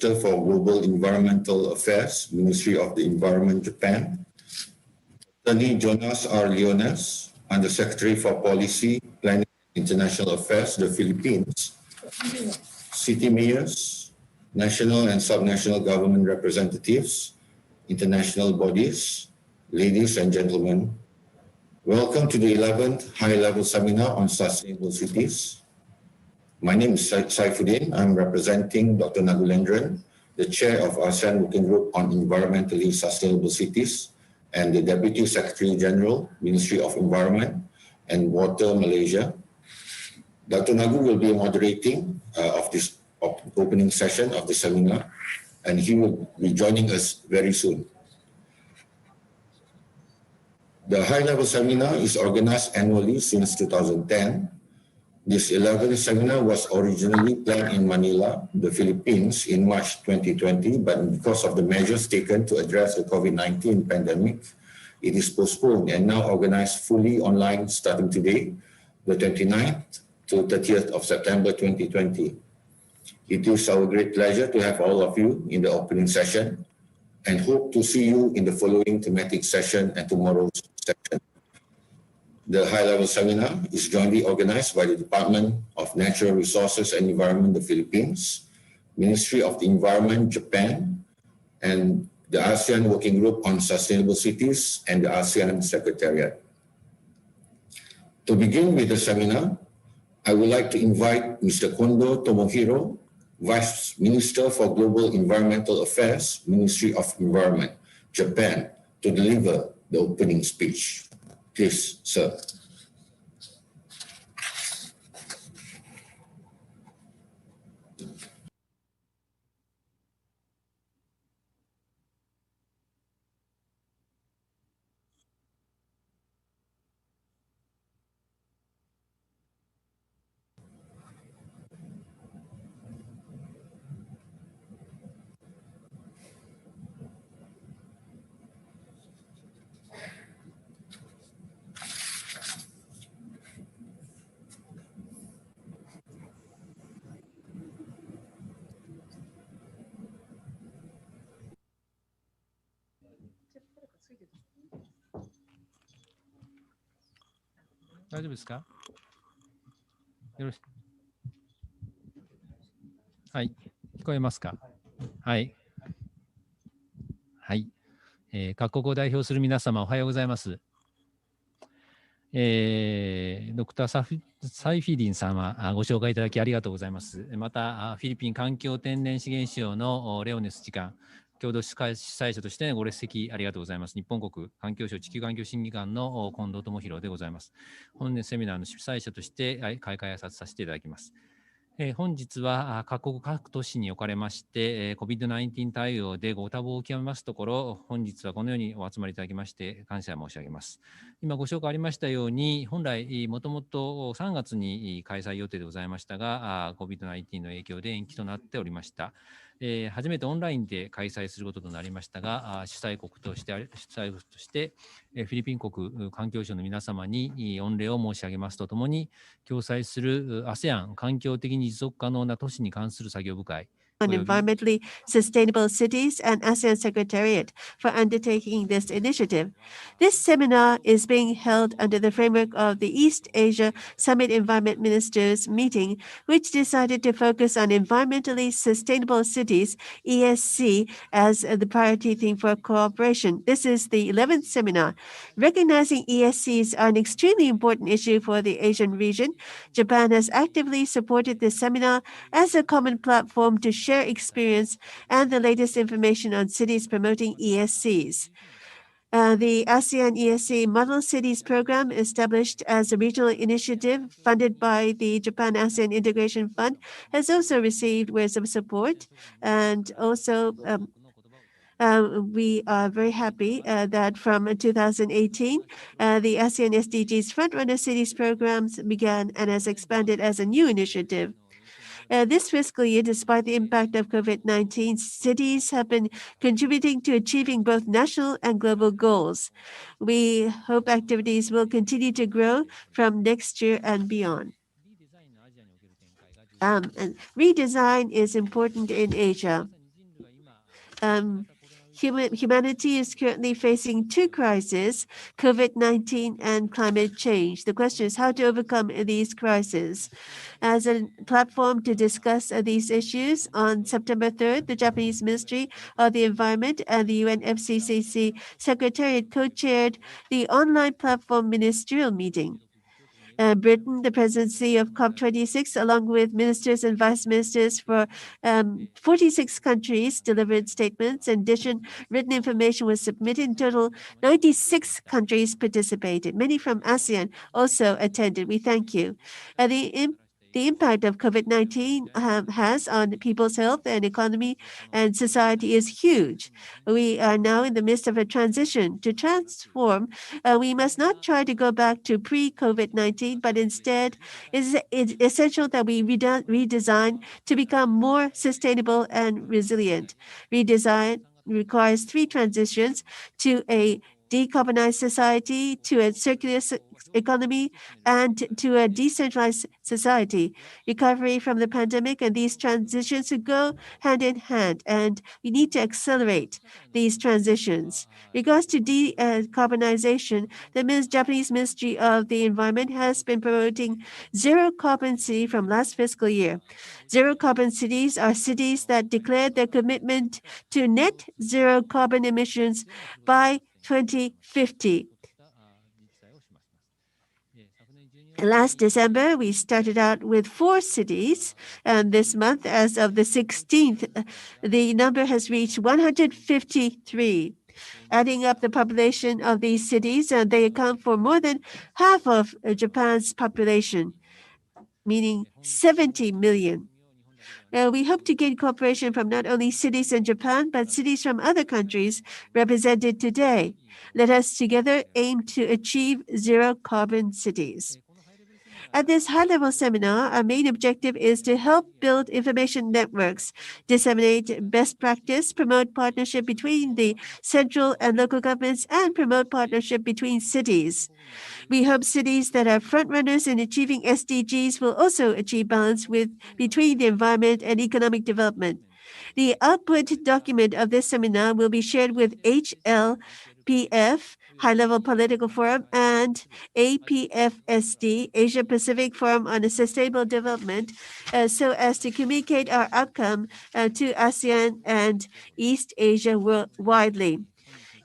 Minister for Global Environmental Affairs, Ministry of the Environment, Japan. Attorney Jonas R. Leones, Undersecretary for Policy, Planning and International Affairs, the Philippines. City mayors, national and subnational government representatives, international bodies, ladies and gentlemen, welcome to the 11th High-Level Seminar on Sustainable Cities. My name is Saifuddin. I'm representing Dr. Nagulendran, the Chair of ASEAN Working Group on Environmentally Sustainable Cities, and the Deputy Secretary General, Ministry of Environment and Water, Malaysia. Dr. Nagu will be moderating of this opening session of the seminar, and he will be joining us very soon. The high-level seminar is organized annually since 2010. This 11th seminar was originally planned in Manila, the Philippines, in March 2020, but because of the measures taken to address the COVID-19 pandemic, it is postponed and now organized fully online starting today, the 29th to 30th of September 2020. It is our great pleasure to have all of you in the opening session and hope to see you in the following thematic session and tomorrow's session. The high-level seminar is jointly organized by the Department of Natural Resources and Environment, the Philippines, Ministry of the Environment, Japan, and the ASEAN Working Group on Sustainable Cities and the ASEAN Secretariat. To begin with the seminar, I would like to invite Mr. Kondo Tomohiro, Vice Minister for Global Environmental Affairs, Ministry of Environment, Japan, to deliver the opening speech. Please, sir.大丈夫ですか？よろしく。はい。聞こえますか？はい。はい。各国を代表する皆様、おはようございます。ドクターサイフィディン様、ご紹介いただきありがとうございます。また、フィリピン環境天然資源省のレオネス次官、共同主催者としてご列席ありがとうございます。日本国環境省地球環境審議官の近藤智弘でございます。本年セミナーの主催者として開会挨拶させていただきます。本日は各国各都市におかれまして COVID-19 対応でご多忙を極めますところ、本日はこのようにお集まりいただきまして感謝申し上げます。今ご紹介ありましたように、本来もともと3月に開催予定でございましたが、COVID-19 の影響で延期となっておりました。初めてオンラインで開催することとなりましたが、主催国としてフィリピン国環境省の皆様に御礼を申し上げますとともに、共催する ASEAN 環境的に持続可能な都市に関する作業部会、on environmentally sustainable cities and ASEAN Secretariat for undertaking this initiative. This seminar is being held under the framework of the East Asia Summit Environment Ministers meeting, which decided to focus on environmentally sustainable cities, ESC, as the priority theme for cooperation. This is the 11th seminar. Recognizing ESCs are an extremely important issue for the Asian region, Japan has actively supported this seminar as a common platform to share experience and the latest information on cities promoting ESCs. The ASEAN ESC Model Cities Program, established as a regional initiative funded by the Japan ASEAN Integration Fund, has also received words of support. And also, we are very happy that from 2018, the ASEAN SDGs Frontrunner Cities programs began and has expanded as a new initiative. This fiscal year, despite the impact of COVID-19, cities have been contributing to achieving both national and global goals. We hope activities will continue to grow from next year and beyond. And redesign is important in Asia. Humanity is currently facing two crises, COVID-19 and climate change. The question is how to overcome these crises. As a platform to discuss these issues, on September 3rd, the Japanese Ministry of the Environment and the UNFCCC Secretariat co-chaired the online platform ministerial meeting. Britain, the presidency of COP26, along with ministers and vice ministers for 46 countries, delivered statements. In addition, written information was submitted. In total, 96 countries participated. Many from ASEAN also attended. We thank you. The impact of COVID-19 has on people's health and economy and society is huge. We are now in the midst of a transition. To transform, we must not try to go back to pre-COVID-19, but instead it's essential that we redesign to become more sustainable and resilient. Redesign requires three transitions: to a decarbonized society, to a circular economy, and to a decentralized society. Recovery from the pandemic and these transitions should go hand in hand, and we need to accelerate these transitions. Regards to decarbonization, the Japanese Ministry of the Environment has been promoting zero carbon city from last fiscal year. Zero carbon cities are cities that declared their commitment to net zero carbon emissions by 2050. Last December, we started out with 4 cities, and this month, as of the 16th, the number has reached 153. Adding up the population of these cities, and they account for more than half of Japan's population, meaning 70 million. We hope to gain cooperation from not only cities in Japan, but cities from other countries represented today. Let us together aim to achieve zero carbon cities. At this high-level seminar, our main objective is to help build information networks, disseminate best practice, promote partnership between the central and local governments, and promote partnership between cities. We hope cities that are frontrunners in achieving SDGs will also achieve balance between the environment and economic development. The output document of this seminar will be shared with HLPF, High-Level Political Forum, and APFSD, Asia Pacific Forum on Sustainable Development, so as to communicate our outcome to ASEAN and East Asia widely.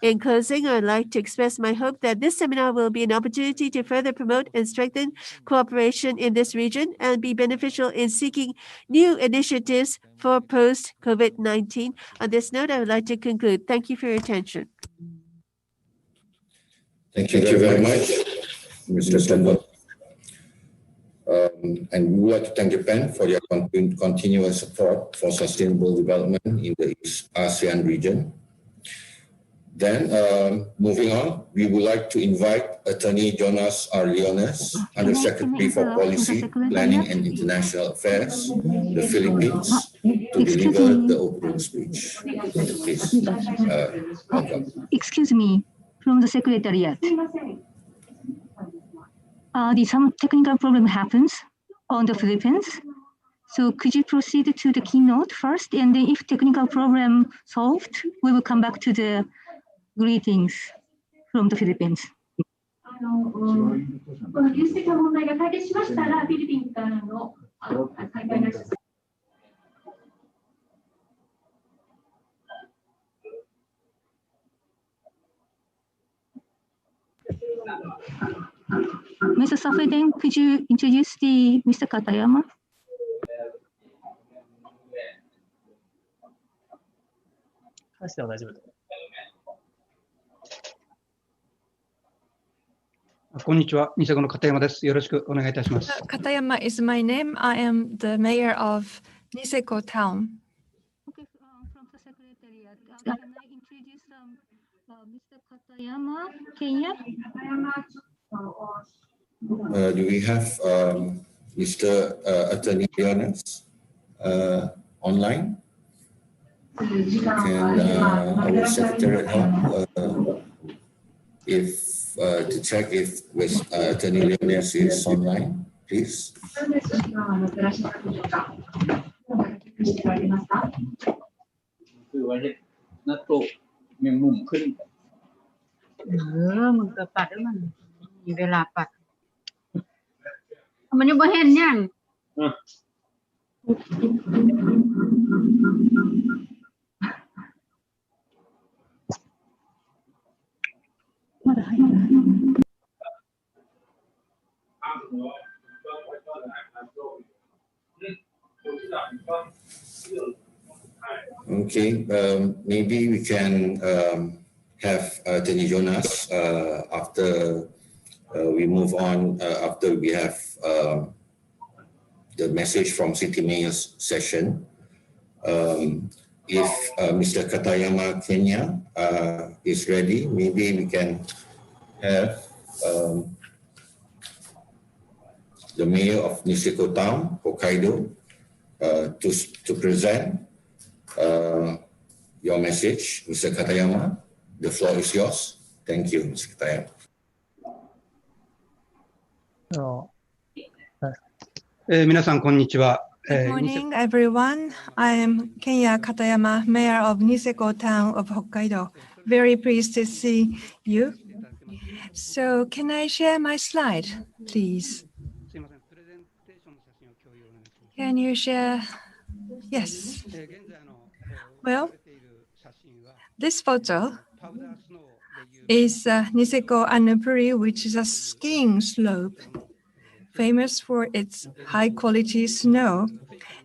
In closing, I would like to express my hope that this seminar will be an opportunity to further promote and strengthen cooperation in this region and be beneficial in seeking new initiatives for post-COVID-19. On this note, I would like to conclude. Thank you for your attention. Thank you very much, Mr. Toko. And we would like to thank Japan for their continuous support for sustainable development in the East ASEAN region. Then, moving on, we would like to invite Attorney Jonas R. Leones, Undersecretary for Policy, Planning and International Affairs, the Philippines, to deliver the opening speech. Please, welcome. Excuse me, from the Secretariat. Some technical problem happens on the Philippines. So could you proceed to the keynote first, and then if technical problem solved, we will come back to the greetings from the Philippines. この技術的な問題が解決しましたら、フィリピンからの再開の説明。Mr. Safeden, could you introduce Mr. Katayama? Konnichiwa, Niseko Katayama desu. Yoroshiku onegai itashimasu. Katayama is my name. I am the mayor of Niseko town. Okay, from the Secretariat, can I introduce Mr. Katayama, Kenya? Do we have Mr. Attorney Leones online? Can our secretary help to check if Attorney Leones is online, please? นัตโตแมงมุมขึ้น มึงก็ปัดแล้วมันมีเวลาปัดมันยังบ่เห็นยัง Okay, maybe we can have Attorney Jonas after we move on, after we have the message from City Mayor's session. If Mr. Katayama Kenya is ready, maybe we can have the Mayor of Niseko Town, Hokkaido, to present your message. Mr. Katayama, the floor is yours. Thank you, Mr. Katayama. Good morning, everyone. I am Kenya Katayama, Mayor of Niseko Town of Hokkaido. Very pleased to see you. So can I share my slide, please? Can you share? Yes. Well, this photo is Niseko Annupuri, which is a skiing slope famous for its high-quality snow.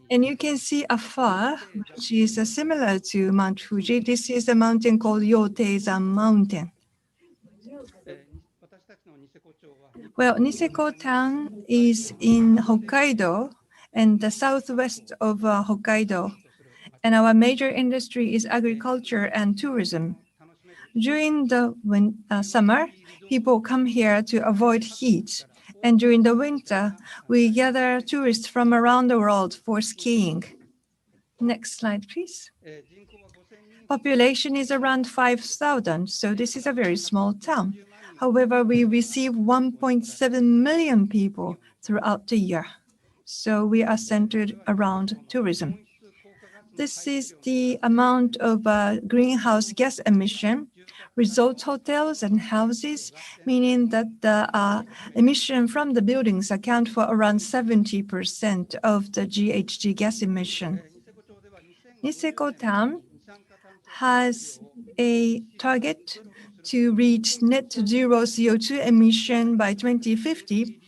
And you can see afar, which is similar to Mount Fuji. This is a mountain called Yotei-san Mountain. Well, Niseko Town is in Hokkaido and the southwest of Hokkaido. And our major industry is agriculture and tourism. During the summer, people come here to avoid heat. And during the winter, we gather tourists from around the world for skiing. Next slide, please. Population is around 5,000, so this is a very small town. However, we receive 1.7 million people throughout the year. So we are centered around tourism. This is the amount of greenhouse gas emission. Resort hotels and houses, meaning that the emission from the buildings account for around 70% of the GHG gas emission. Niseko Town has a target to reach net zero CO2 emission by 2050.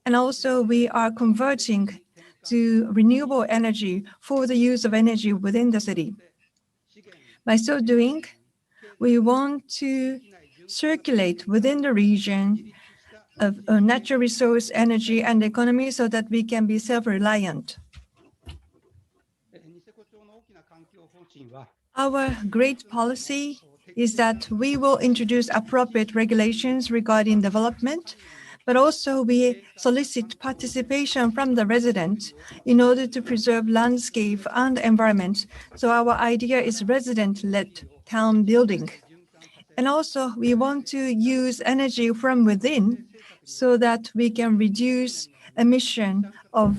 And also we are converting to renewable energy for the use of energy within the city. By so doing, we want to circulate within the region of natural resource, energy, and economy so that we can be self-reliant. Our great policy is that we will introduce appropriate regulations regarding development, but also we solicit participation from the residents in order to preserve landscape and environment. So our idea is resident-led town building. And also we want to use energy from within so that we can reduce emission of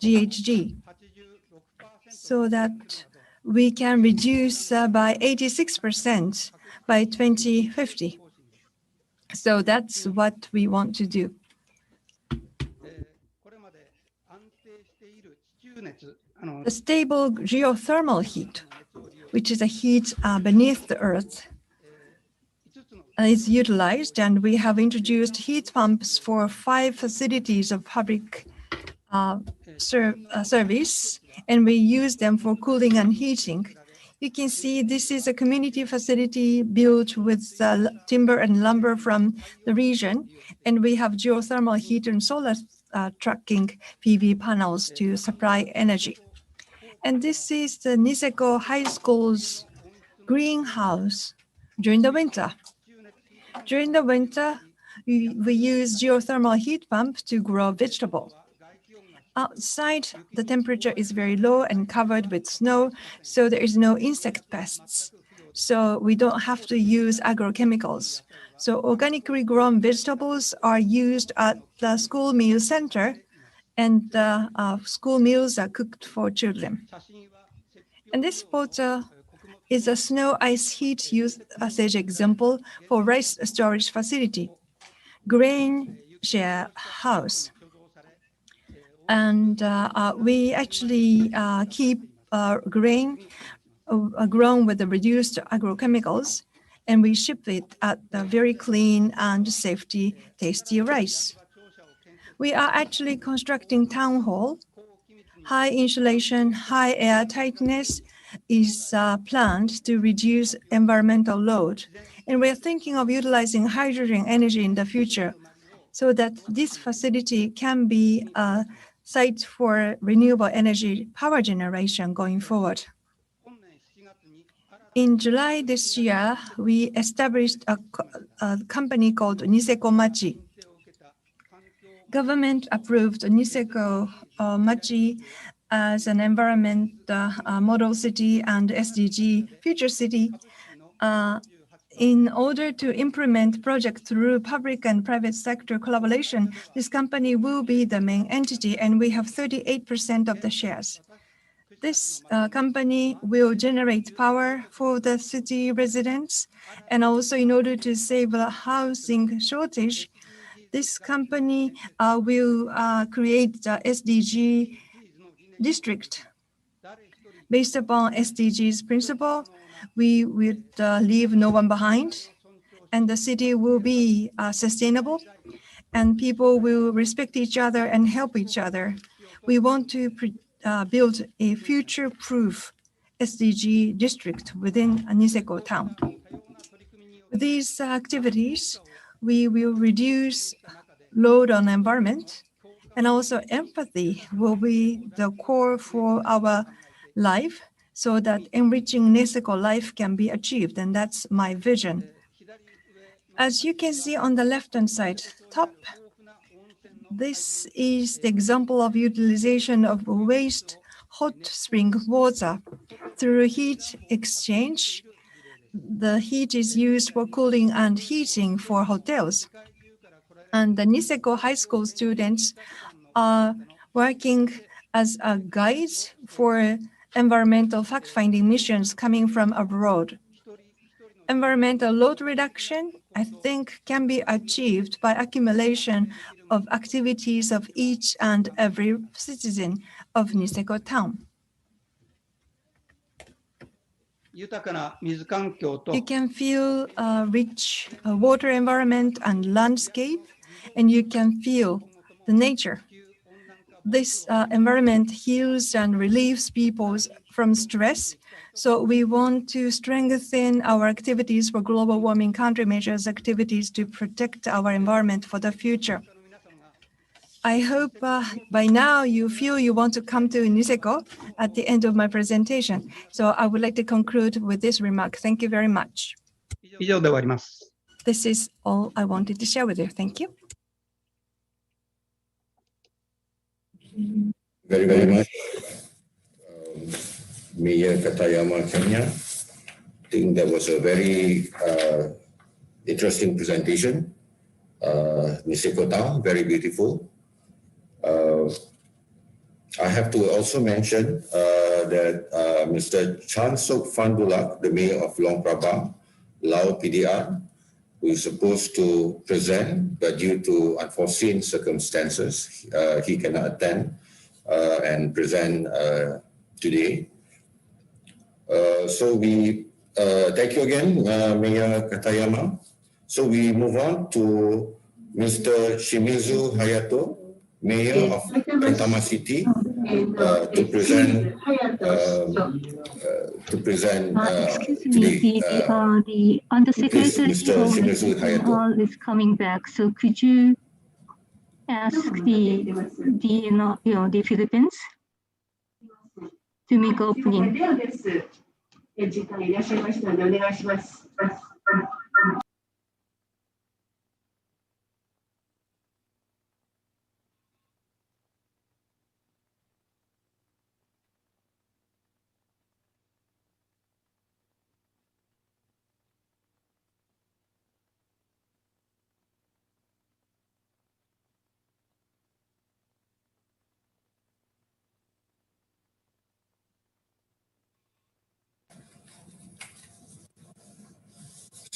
GHG, so that we can reduce by 86% by 2050. So that's what we want to do. The stable geothermal heat, which is a heat beneath the earth, is utilized, and we have introduced heat pumps for 5 facilities of public service, and we use them for cooling and heating. You can see this is a community facility built with timber and lumber from the region, and we have geothermal heat and solar tracking PV panels to supply energy. And this is the Niseko High School's greenhouse during the winter. During the winter, we use geothermal heat pump to grow vegetables. Outside, the temperature is very low and covered with snow, so there is no insect pests. So we don't have to use agrochemicals. So organically grown vegetables are used at the school meal center, and school meals are cooked for children. And this photo is a snow ice heat usage example for rice storage facility, grain share house. And we actually keep grain grown with the reduced agrochemicals, and we ship it at the very clean and safety, tasty rice. We are actually constructing town hall. High insulation, high air tightness is planned to reduce environmental load. And we're thinking of utilizing hydrogen energy in the future so that this facility can be a site for renewable energy power generation going forward. In July this year, we established a company called Niseko Machi. Government approved Niseko Machi as an environment model city and SDG future city. In order to implement projects through public and private sector collaboration, this company will be the main entity, and we have 38% of the shares. This company will generate power for the city residents, and also in order to save a housing shortage, this company will create the SDG district. Based upon SDGs principle, we would leave no one behind, and the city will be sustainable, and people will respect each other and help each other. We want to build a future-proof SDG district within Niseko town. With these activities, we will reduce load on environment, and also empathy will be the core for our life so that enriching Niseko life can be achieved, and that's my vision. As you can see on the left-hand side top, this is the example of utilization of waste hot spring water. Through heat exchange, the heat is used for cooling and heating for hotels. And the Niseko High School students are working as a guide for environmental fact-finding missions coming from abroad. Environmental load reduction, I think, can be achieved by accumulation of activities of each and every citizen of Niseko town. You can feel a rich water environment and landscape, and you can feel the nature. This environment heals and relieves people from stress. So we want to strengthen our activities for global warming countermeasures activities to protect our environment for the future. I hope by now you feel you want to come to Niseko at the end of my presentation. So I would like to conclude with this remark. Thank you very much. This is all I wanted to share with you. Thank you. Very, very much. Mayor Katayama, Kenya. I think that was a very interesting presentation. Niseko town, very beautiful. I have to also mention that Mr. Chan Sok Fandulak, the mayor of Long Prabang, Lao PDR, who is supposed to present, but due to unforeseen circumstances, he cannot attend and present today. So we thank you again, Mayor Katayama. So we move on to Mr. Shimizu Hayato, Mayor of Saitama City, to present excuse me, the Undersecretary General is coming back. So could you ask the Philippines to make opening?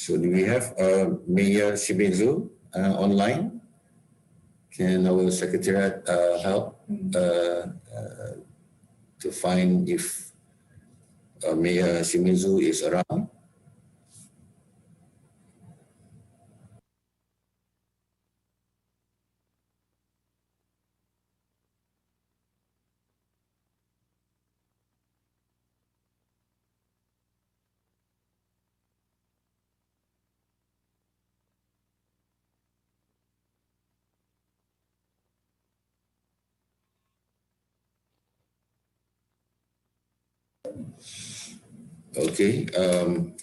So do we have Mayor Shimizu online? Can our secretariat help to find if Mayor Shimizu is around? Okay,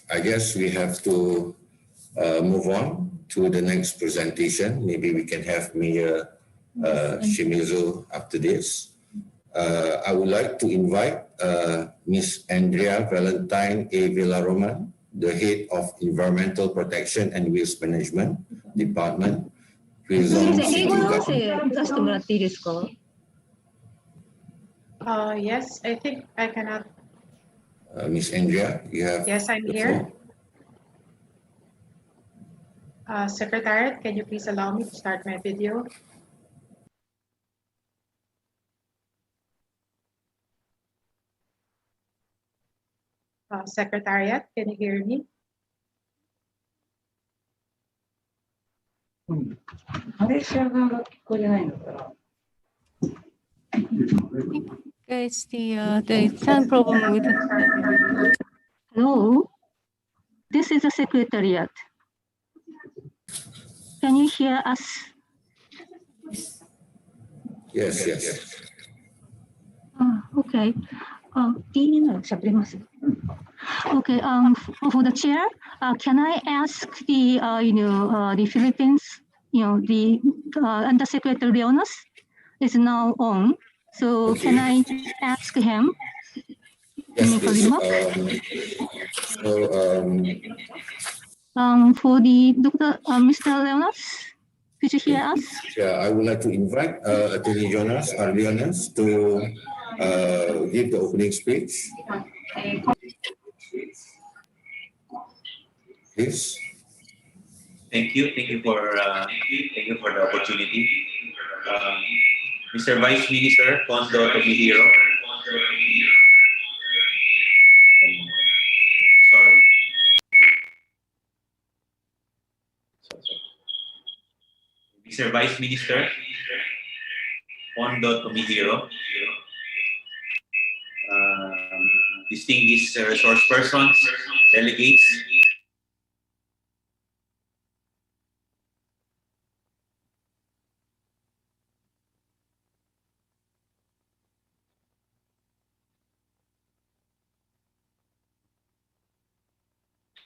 I guess we have to move on to the next presentation. Maybe we can have Mayor Shimizu after this. I would like to invite Ms. Andrea Valentine A. Villaroman, the Head of Environmental Protection and Waste Management Department, Quezon City Government. Yes, I think I cannot. Ms. Andrea, you have. Yes, I'm here. Secretariat, can you please allow me to start my video? Secretariat, can you hear me? Guys, the sound problem with the... Hello, this is the Secretariat. Can you hear us? Yes, yes. Okay. Okay. For the chair, can I ask the the Philippines, the Undersecretary Leonos is now on. So Okay. can I ask him? Yes, please. For the Mr. Leonos, could you hear us? Yeah, I would like to invite Attorney Jonas Arleonas to give the opening speech. Please. Thank you for the opportunity. Mr. Vice Minister Kondo Tomihiro. Sorry. Mr. Vice Minister Kondo Tomihiro, distinguished resource persons, delegates,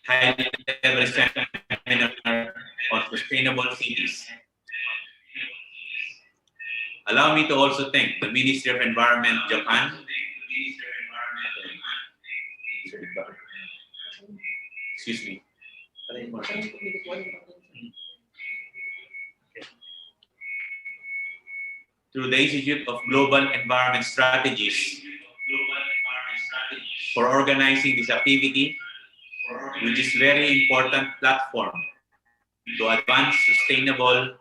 high-level seminar on sustainable cities. Allow me to also thank the Ministry of Environment, Japan. Excuse me. Through the Institute of Global Environment Strategies for organizing this activity, which is very important platform to advance sustainable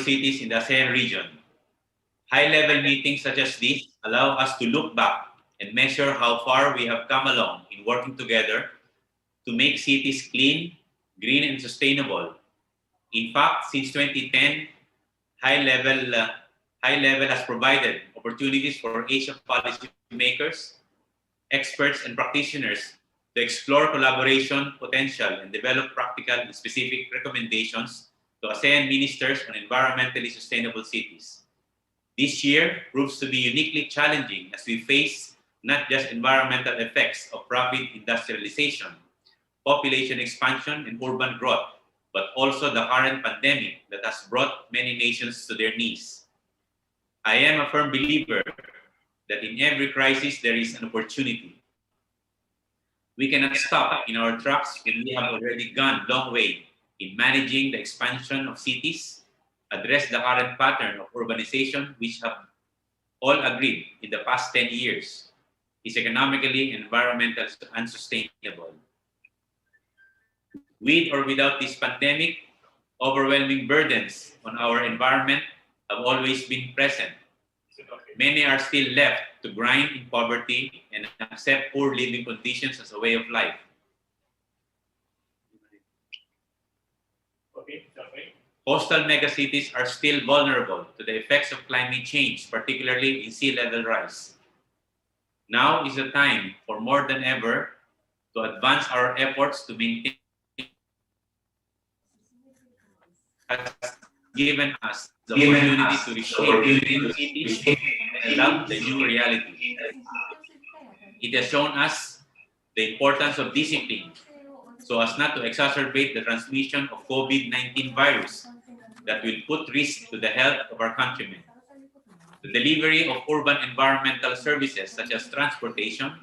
cities in the Asean region. High-level meetings such as this allow us to look back and measure how far we have come along in working together to make cities clean, green, and sustainable. In fact, since 2010, High level has provided opportunities for Asian policy makers, experts, and practitioners to explore collaboration potential and develop practical and specific recommendations to ASEAN ministers on environmentally sustainable cities. This year proves to be uniquely challenging as we face not just environmental effects of rapid industrialization, population expansion, and urban growth, but also the current pandemic that has brought many nations to their knees. I am a firm believer that in every crisis there is an opportunity. We cannot stop in our tracks when we have already gone a long way in managing the expansion of cities, address the current pattern of urbanization which have all agreed in the past 10 years is economically and environmentally unsustainable. With or without this pandemic, overwhelming burdens on our environment have always been present. Many are still left to grind in poverty and accept poor living conditions as a way of life. Coastal megacities are still vulnerable to the effects of climate change, particularly in sea level rise. Now is the time for more than ever to advance our efforts to maintain has given us the opportunity to reshape cities and adapt the new reality. It has shown us the importance of discipline so as not to exacerbate the transmission of COVID-19 virus that will put risk to the health of our countrymen. The delivery of urban environmental services such as transportation,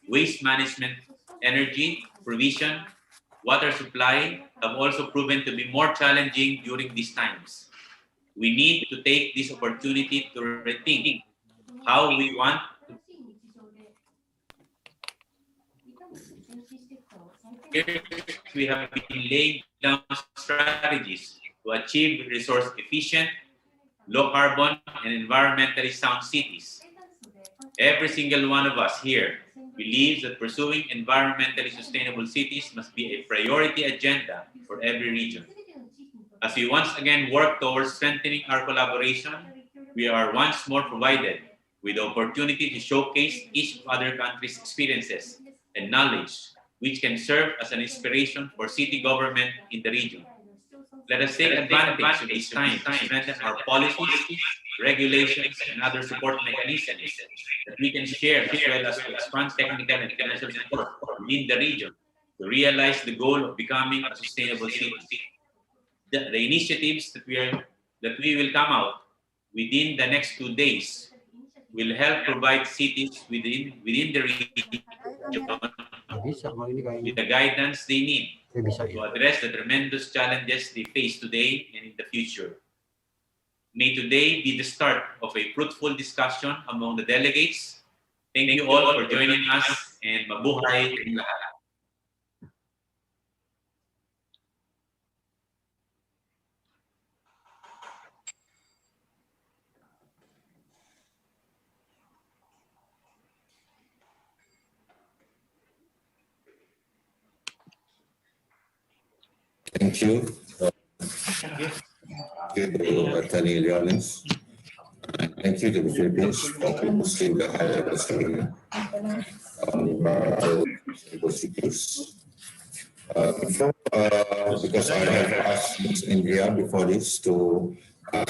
waste management, energy, provision, water supply have also proven to be more challenging during these times. We need to take this opportunity to rethink how we want to. We have been laying down strategies to achieve resource efficient, low carbon, and environmentally sound cities. Every single one of us here believes that pursuing environmentally sustainable cities must be a priority agenda for every region. As we once again work towards strengthening our collaboration, we are once more provided with the opportunity to showcase each other country's experiences and knowledge, which can serve as an inspiration for city government in the region. Let us take advantage of this time to strengthen our policies, regulations, and other support mechanisms that we can share, as well as to expand technical and financial support within the region to realize the goal of becoming a sustainable city. The initiatives that we will come out within the next 2 days will help provide cities within the region with the guidance they need to address the tremendous challenges they face today and in the future. May today be the start of a fruitful discussion among the delegates. Thank you all for joining us, and mabuhay ang lahat. Thank you. Thank you to Attorney Leonis. And thank you to the Philippines for hosting the high-level seminar on sustainable cities. Because I have asked Ms. India before this to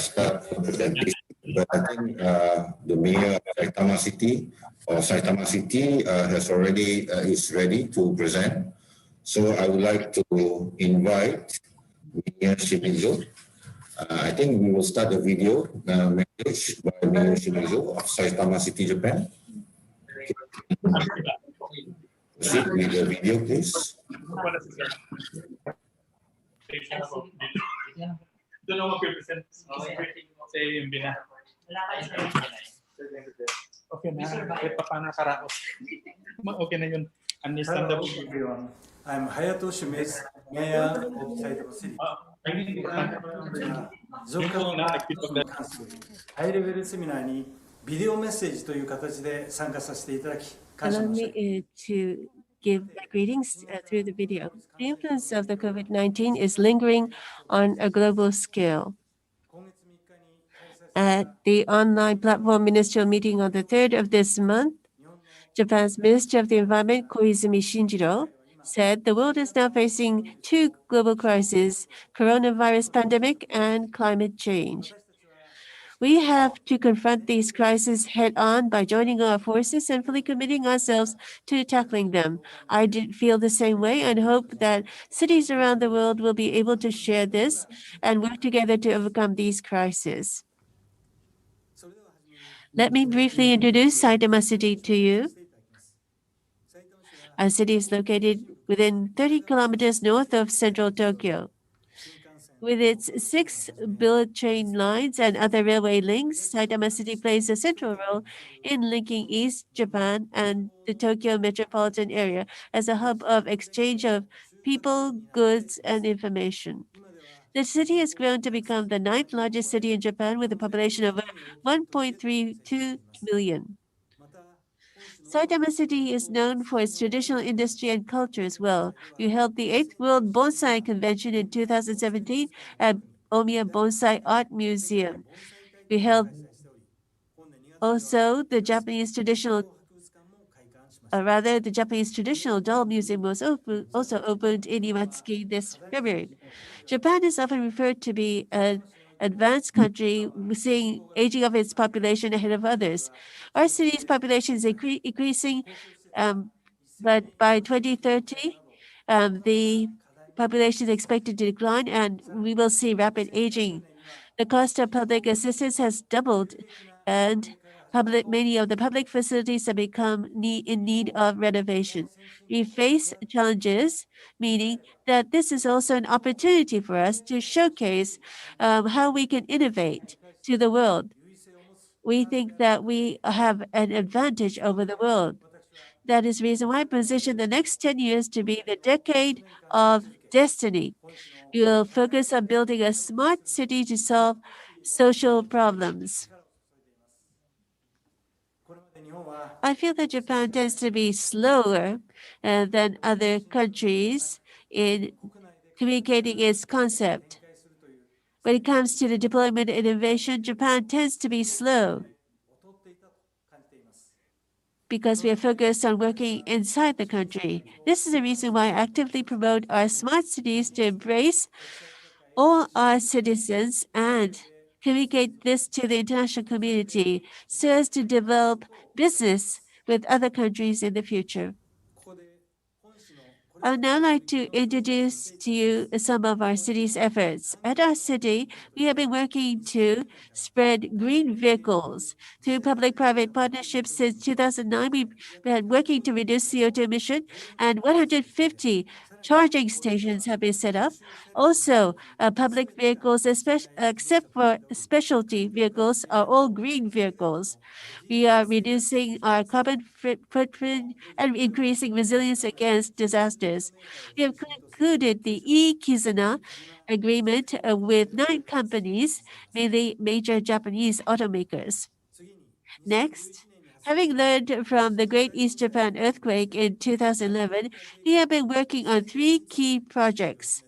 start the presentation, but I think the mayor of Saitama City has already is ready to present. So I would like to invite Mayor Shimizu. I think we will start the video message by Mayor Shimizu of Saitama City, Japan. Proceed with the video, please. Okay na, paano nakaraos? Okay na yun. Understandable. Hello everyone. I'm Hayato Shimizu, Mayor of Saitama City. 増加のハイレベルセミナーにビデオメッセージという形で参加させていただき感謝 Allow します。 me to give greetings through the video. The influence of the COVID-19 is lingering on a global scale. At the online platform ministerial meeting on the 3rd of this month, Japan's Minister of the Environment, Koizumi Shinjiro, said the world is now facing two global crises, coronavirus pandemic and climate change. We have to confront these crises head-on by joining our forces and fully committing ourselves to tackling them. I did feel the same way and hope that cities around the world will be able to share this and work together to overcome these crises. Let me briefly introduce Saitama City to you. Our city is located within 30 kilometers north of central Tokyo. With its 6 bullet train lines and other railway links, Saitama City plays a central role in linking East Japan and the Tokyo metropolitan area as a hub of exchange of people, goods, and information. The city has grown to become the 9th largest city in Japan with a population of 1.32 million. Saitama City is known for its traditional industry and culture as well. We held the 8th World Bonsai Convention in 2017 at Omiya Bonsai Art Museum. We held also the Japanese traditional doll museum was also opened in Iwatsuki this February. Japan is often referred to be an advanced country, seeing aging of its population ahead of others. Our city's population is increasing, but by 2030, the population is expected to decline, and we will see rapid aging. The cost of public assistance has doubled, and many of the public facilities have become in need of renovation. We face challenges, meaning that this is also an opportunity for us to showcase how we can innovate to the world. We think that we have an advantage over the world. That is the reason why I position the next 10 years to be the decade of destiny. We will focus on building a smart city to solve social problems. I feel that Japan tends to be slower than other countries in communicating its concept. When it comes to the deployment of innovation, Japan tends to be slow because we are focused on working inside the country. This is the reason why I actively promote our smart cities to embrace all our citizens and communicate this to the international community so as to develop business with other countries in the future. I would now like to introduce to you some of our city's efforts. At our city, we have been working to spread green vehicles through public-private partnerships since 2009. We've been working to reduce CO2 emission, and 150 charging stations have been set up. Also, public vehicles, except for specialty vehicles, are all green vehicles. We are reducing our carbon footprint and increasing resilience against disasters. We have concluded the e-Kizuna agreement with 9 companies, mainly major Japanese automakers. Next, having learned from the Great East Japan earthquake in 2011, we have been working on 3 key projects.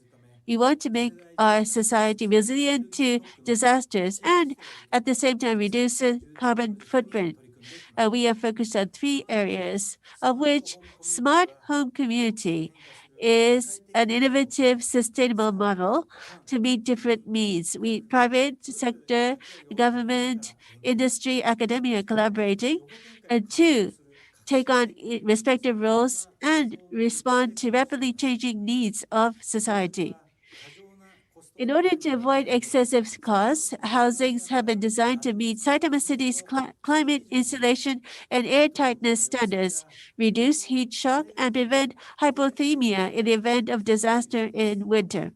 We want to make our society resilient to disasters and at the same time reduce the carbon footprint. We are focused on 3 areas, of which smart home community is an innovative, sustainable model to meet different needs. Private sector, government, industry, academia collaborating, and 2, take on respective roles and respond to rapidly changing needs of society. In order to avoid excessive costs, housings have been designed to meet Saitama City's climate insulation and air tightness standards, reduce heat shock, and prevent hypothermia in the event of disaster in winter.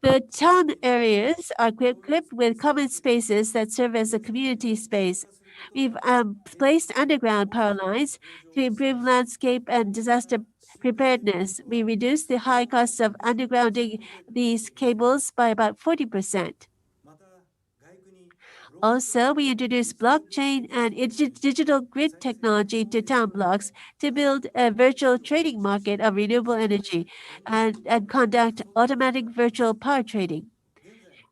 The town areas are equipped with common spaces that serve as a community space. We've placed underground power lines to improve landscape and disaster preparedness. We reduced the high cost of undergrounding these cables by about 40%. Also, we introduced blockchain and digital grid technology to town blocks to build a virtual trading market of renewable energy and conduct automatic virtual power trading.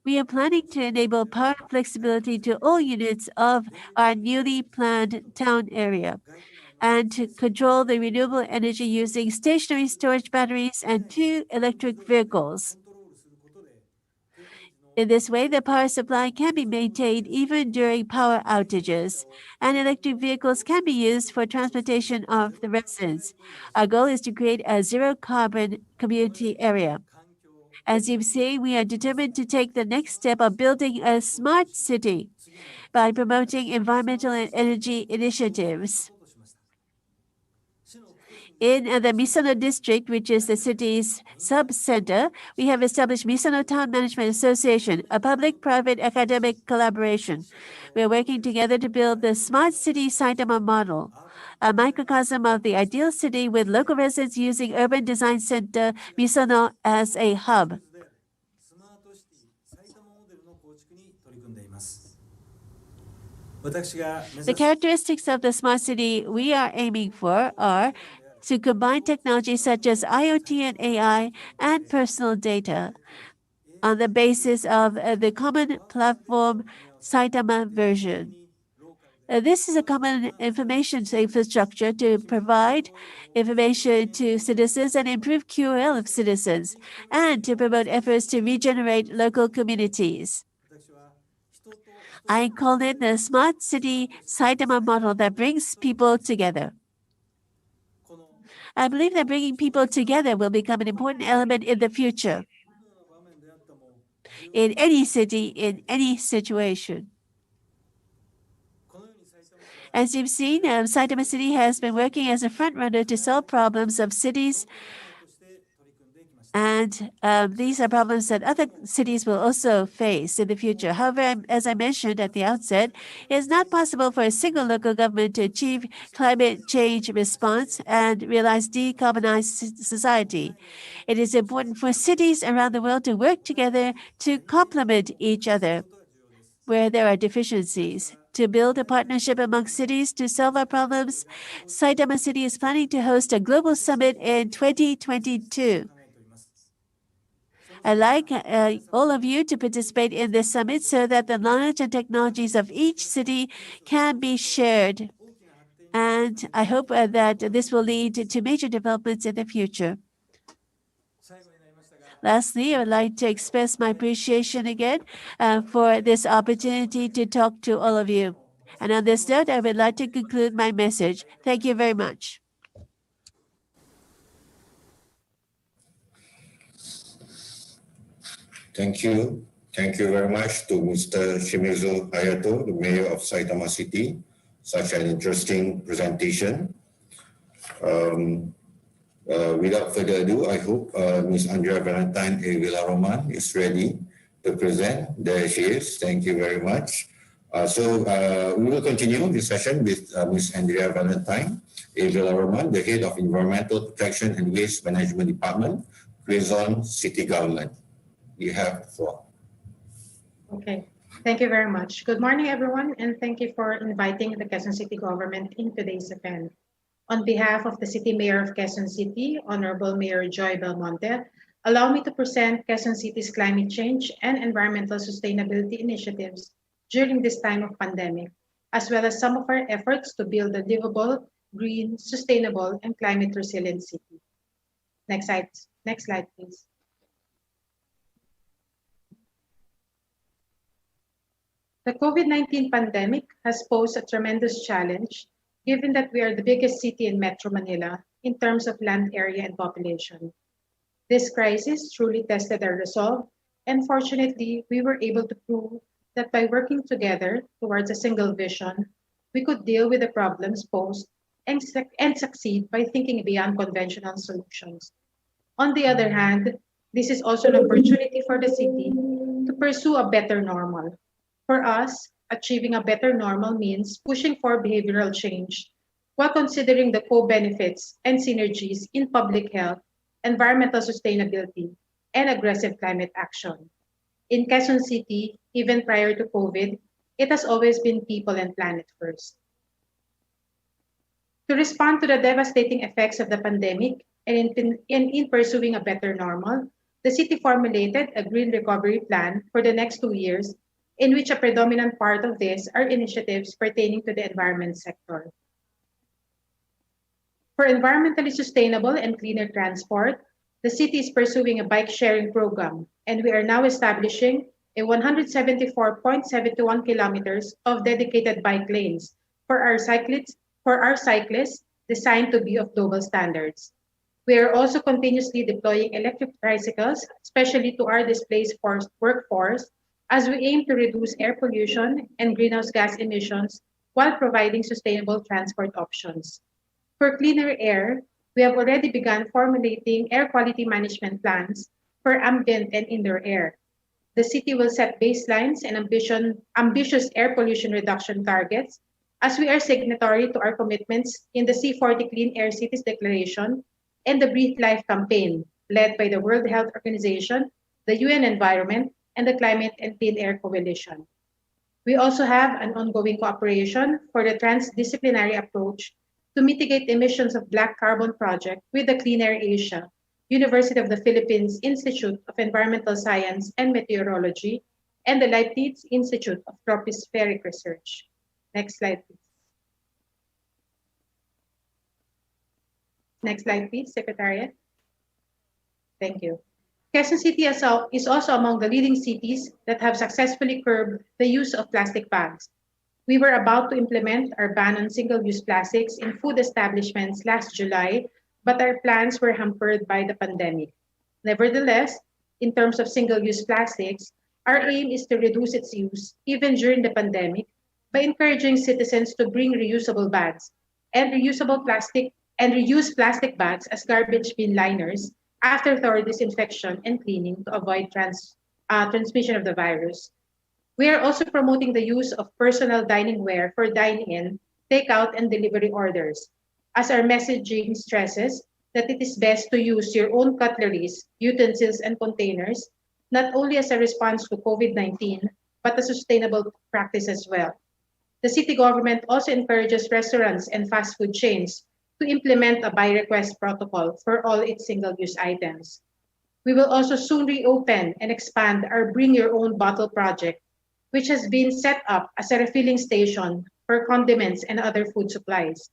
We are planning to enable power flexibility to all units of our newly planned town area and to control the renewable energy using stationary storage batteries and 2 electric vehicles. In this way, the power supply can be maintained even during power outages, and electric vehicles can be used for transportation of the residents. Our goal is to create a zero-carbon community area. As you've seen, we are determined to take the next step of building a smart city by promoting environmental and energy initiatives. In the Misono district, which is the city's sub-center, we have established Misono Town Management Association, a public-private academic collaboration. We are working together to build the Smart City Saitama model, a microcosm of the ideal city with local residents using Urban Design Center Misono as a hub. The characteristics of the smart city we are aiming for are to combine technologies such as IoT and AI and personal data on the basis of the common platform Saitama version. This is a common information infrastructure to provide information to citizens and improve QoL of citizens, and to promote efforts to regenerate local communities. I call it the Smart City Saitama model that brings people together. I believe that bringing people together will become an important element in the future, in any city, in any situation. As you've seen, Saitama City has been working as a front-runner to solve problems of cities, and these are problems that other cities will also face in the future. However, as I mentioned at the outset, it is not possible for a single local government to achieve climate change response and realize decarbonized society. It is important for cities around the world to work together to complement each other where there are deficiencies. To build a partnership among cities to solve our problems, Saitama City is planning to host a global summit in 2022. I'd like all of you to participate in this summit so that the knowledge and technologies of each city can be shared. And I hope that this will lead to major developments in the future. Lastly, I would like to express my appreciation again for this opportunity to talk to all of you. And on this note, I would like to conclude my message. Thank you very much. Thank you. Thank you very much to Mr. Shimizu Hayato, the Mayor of Saitama City. Such an interesting presentation. Without further ado, I hope Ms. Andrea Valentine A. Villaroman is ready to present. There she is. Thank you very much. We will continue this session with Ms. Andrea Valentine A. Villaroman, the Head of Environmental Protection and Waste Management Department, Quezon City Government. You have the floor. Okay, thank you very much. Good morning, everyone, and thank you for inviting the Quezon City government in today's event. On behalf of the City Mayor of Quezon City, Honorable Mayor Joy Belmonte, allow me to present Quezon City's climate change and environmental sustainability initiatives during this time of pandemic, as well as some of our efforts to build a livable, green, sustainable, and climate resilient city. Next slide, please. The COVID-19 pandemic has posed a tremendous challenge, given that we are the biggest city in Metro Manila in terms of land area and population. This crisis truly tested our resolve, and fortunately, we were able to prove that by working together towards a single vision, we could deal with the problems posed and succeed by thinking beyond conventional solutions. On the other hand, this is also an opportunity for the city to pursue a better normal. For us, achieving a better normal means pushing for behavioral change while considering the co-benefits and synergies in public health, environmental sustainability, and aggressive climate action. In Quezon City, even prior to COVID, it has always been people and planet first. To respond to the devastating effects of the pandemic and in pursuing a better normal, the city formulated a green recovery plan for the next 2 years, in which a predominant part of this are initiatives pertaining to the environment sector. For environmentally sustainable and cleaner transport, the city is pursuing a bike sharing program, and we are now establishing a 174.71 kilometers of dedicated bike lanes for our cyclists designed to be of global standards. We are also continuously deploying electric tricycles, especially to our displaced workforce, as we aim to reduce air pollution and greenhouse gas emissions while providing sustainable transport options. For cleaner air, we have already begun formulating air quality management plans for ambient and indoor air. The city will set baselines and ambitious air pollution reduction targets as we are signatory to our commitments in the C40 Clean Air Cities Declaration and the Breathe Life campaign led by the World Health Organization, the UN Environment, and the Climate and Clean Air Coalition. We also have an ongoing cooperation for the transdisciplinary approach to mitigate emissions of black carbon project with the Clean Air Asia, University of the Philippines Institute of Environmental Science and Meteorology, and the Leibniz Institute of Tropospheric Research. Next slide, please. Next slide, please, Secretariat. Thank you. Quezon City is also among the leading cities that have successfully curbed the use of plastic bags. We were about to implement our ban on single-use plastics in food establishments last July, but our plans were hampered by the pandemic. Nevertheless, in terms of single-use plastics, our aim is to reduce its use even during the pandemic by encouraging citizens to bring reusable bags and reuse plastic bags as garbage bin liners after thorough disinfection and cleaning to avoid transmission of the virus. We are also promoting the use of personal dining ware for dine-in, takeout, and delivery orders, as our messaging stresses that it is best to use your own cutleries, utensils, and containers, not only as a response to COVID-19, but a sustainable practice as well. The city government also encourages restaurants and fast food chains to implement a by-request protocol for all its single-use items. We will also soon reopen and expand our Bring Your Own Bottle project, which has been set up as a refilling station for condiments and other food supplies.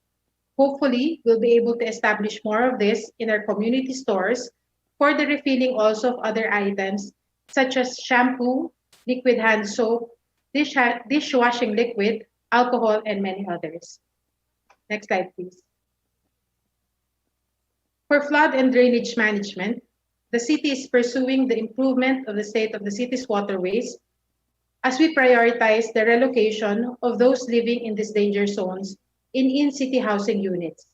Hopefully, we'll be able to establish more of this in our community stores for the refilling also of other items such as shampoo, liquid hand soap, dishwashing liquid, alcohol, and many others. Next slide, please. For flood and drainage management, the city is pursuing the improvement of the state of the city's waterways as we prioritize the relocation of those living in these danger zones in-city housing units.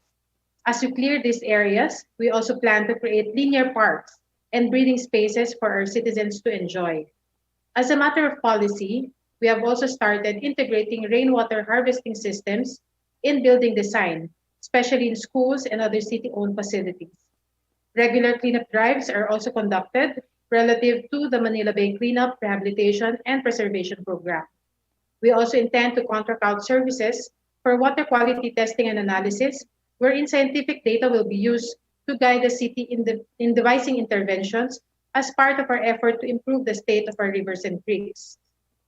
As we clear these areas, we also plan to create linear parks and breathing spaces for our citizens to enjoy. As a matter of policy, we have also started integrating rainwater harvesting systems in building design, especially in schools and other city-owned facilities. Regular cleanup drives are also conducted relative to the Manila Bay Cleanup, Rehabilitation, and Preservation Program. We also intend to contract out services for water quality testing and analysis, wherein scientific data will be used to guide the city in devising interventions as part of our effort to improve the state of our rivers and creeks.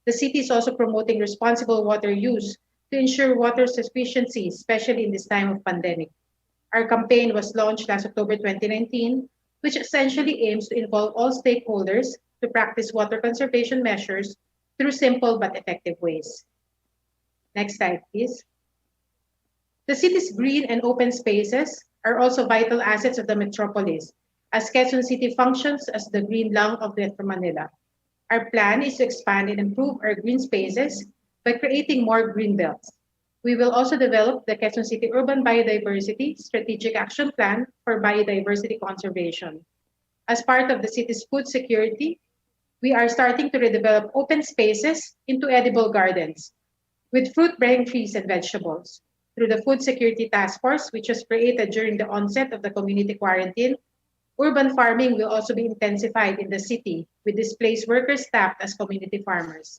The city is also promoting responsible water use to ensure water sufficiency, especially in this time of pandemic. Our campaign was launched last October 2019, which essentially aims to involve all stakeholders to practice water conservation measures through simple but effective ways. Next slide, please. The city's green and open spaces are also vital assets of the metropolis, as Quezon City functions as the green lung of Metro Manila. Our plan is to expand and improve our green spaces by creating more green belts. We will also develop the Quezon City Urban Biodiversity Strategic Action Plan for Biodiversity Conservation. As part of the city's food security, we are starting to redevelop open spaces into edible gardens with fruit-bearing trees and vegetables. Through the Food Security Task Force, which was created during the onset of the community quarantine, urban farming will also be intensified in the city with displaced workers staffed as community farmers.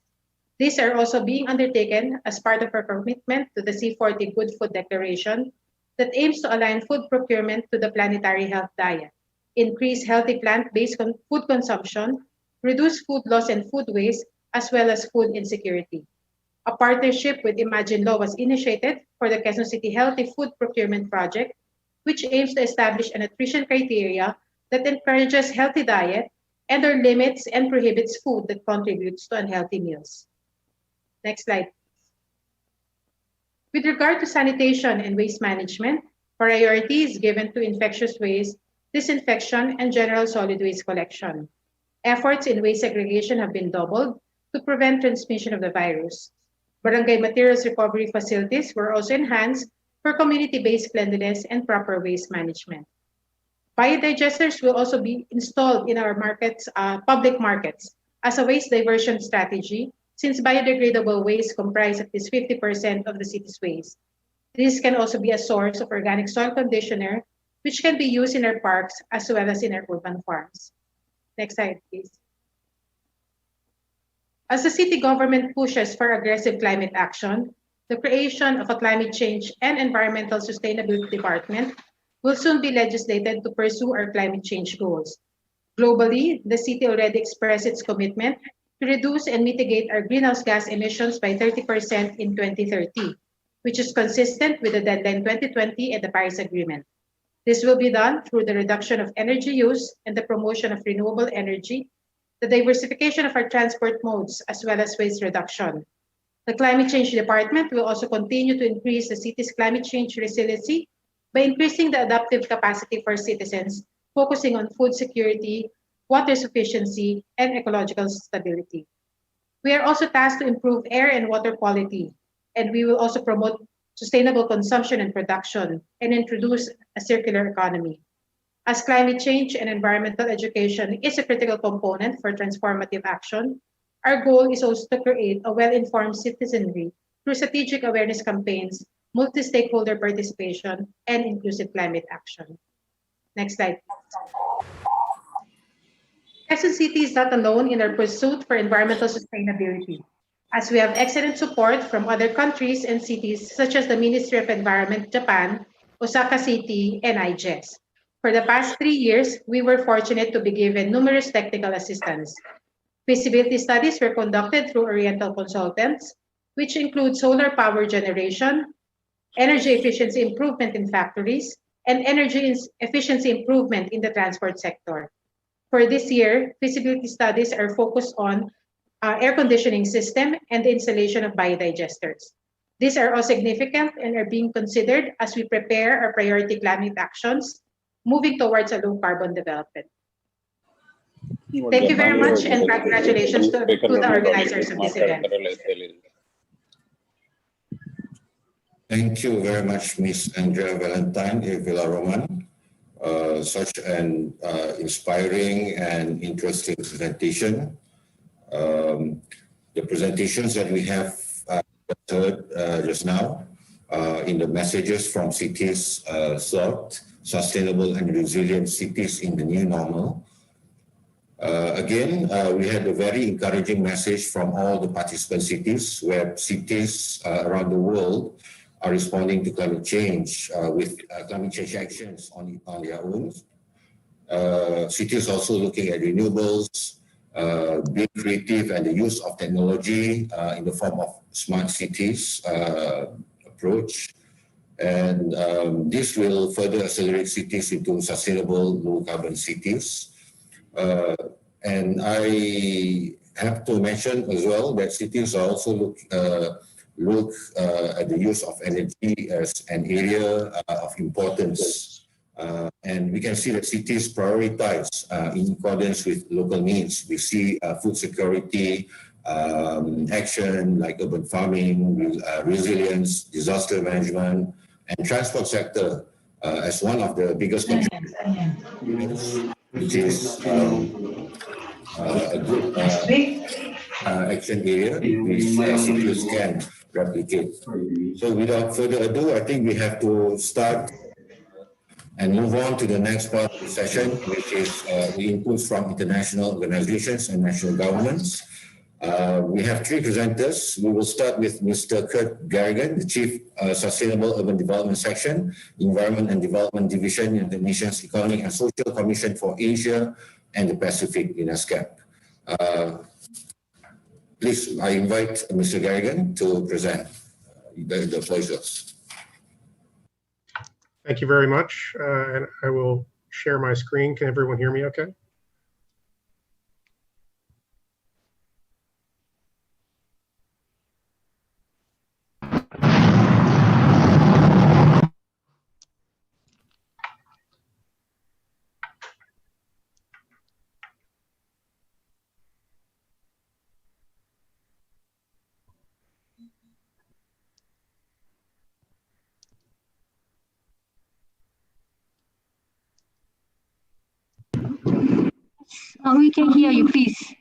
These are also being undertaken as part of our commitment to the C40 Good Food Declaration that aims to align food procurement to the planetary health diet, increase healthy plant-based food consumption, reduce food loss and food waste, as well as food insecurity. A partnership with Imagine Law was initiated for the Quezon City Healthy Food Procurement Project, which aims to establish a nutrition criteria that encourages healthy diet and or limits and prohibits food that contributes to unhealthy meals. Next slide. With regard to sanitation and waste management, priority is given to infectious waste, disinfection, and general solid waste collection. Efforts in waste segregation have been doubled to prevent transmission of the virus. Barangay materials recovery facilities were also enhanced for community-based cleanliness and proper waste management. Biodigesters will also be installed in our markets, public markets, as a waste diversion strategy, since biodegradable waste comprise at least 50% of the city's waste. This can also be a source of organic soil conditioner, which can be used in our parks as well as in our urban farms. Next slide, please. As the city government pushes for aggressive climate action, the creation of a climate change and environmental sustainability department will soon be legislated to pursue our climate change goals. Globally, the city already expressed its commitment to reduce and mitigate our greenhouse gas emissions by 30% in 2030, which is consistent with the deadline 2020 and the Paris Agreement. This will be done through the reduction of energy use and the promotion of renewable energy, the diversification of our transport modes, as well as waste reduction. The Climate Change Department will also continue to increase the city's climate change resiliency by increasing the adaptive capacity for citizens, focusing on food security, water sufficiency, and ecological stability. We are also tasked to improve air and water quality, and we will also promote sustainable consumption and production and introduce a circular economy. As climate change and environmental education is a critical component for transformative action, our goal is also to create a well-informed citizenry through strategic awareness campaigns, multi-stakeholder participation, and inclusive climate action. Next slide. Quezon City is not alone in our pursuit for environmental sustainability, as we have excellent support from other countries and cities such as the Ministry of Environment, Japan, Osaka City, and IGES. For the past 3 years, we were fortunate to be given numerous technical assistance. Feasibility studies were conducted through Oriental consultants, which include solar power generation, energy efficiency improvement in factories, and energy efficiency improvement in the transport sector. For this year, feasibility studies are focused on air conditioning system and the installation of biodigesters. These are all significant and are being considered as we prepare our priority climate actions, moving towards a low carbon development. Thank you very much, and congratulations to the organizers of this event. Thank you very much, Ms. Andrea Valentine Villa Roman. Such an inspiring and interesting presentation. The presentations that we have heard just now in the messages from cities sought, sustainable and resilient cities in the new normal. Again, we had a very encouraging message from all the participant cities, where cities around the world are responding to climate change with climate change actions on their own. Cities also looking at renewables, being creative, and the use of technology in the form of smart cities approach. And this will further accelerate cities into sustainable low carbon cities. And I have to mention as well that cities also look at the use of energy as an area of importance. And we can see that cities prioritize in accordance with local needs. We see food security, action like urban farming, resilience, disaster management, and transport sector as one of the biggest contributors, which is a good action area which cities can replicate. So without further ado, I think we have to start and move on to the next part of the session, which is the inputs from international organizations and national governments. We have 3 presenters. We will start with Mr. Kurt Garrigan, the Chief Sustainable Urban Development Section, Environment and Development Division in the nation's Economic and Social Commission for Asia and the Pacific in ASCAP. Please, I invite Mr. Garrigan to present. The floor is yours. Thank you very much. And I will share my screen. Can everyone hear me okay? We can hear you, please.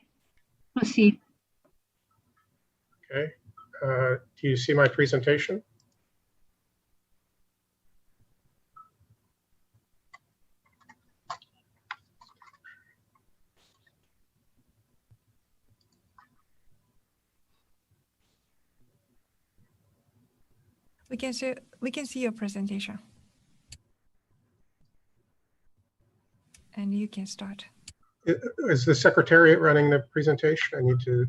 Proceed. Okay. Do you see my presentation? We can see your presentation. And you can start. Is the Secretariat running the presentation? I need to.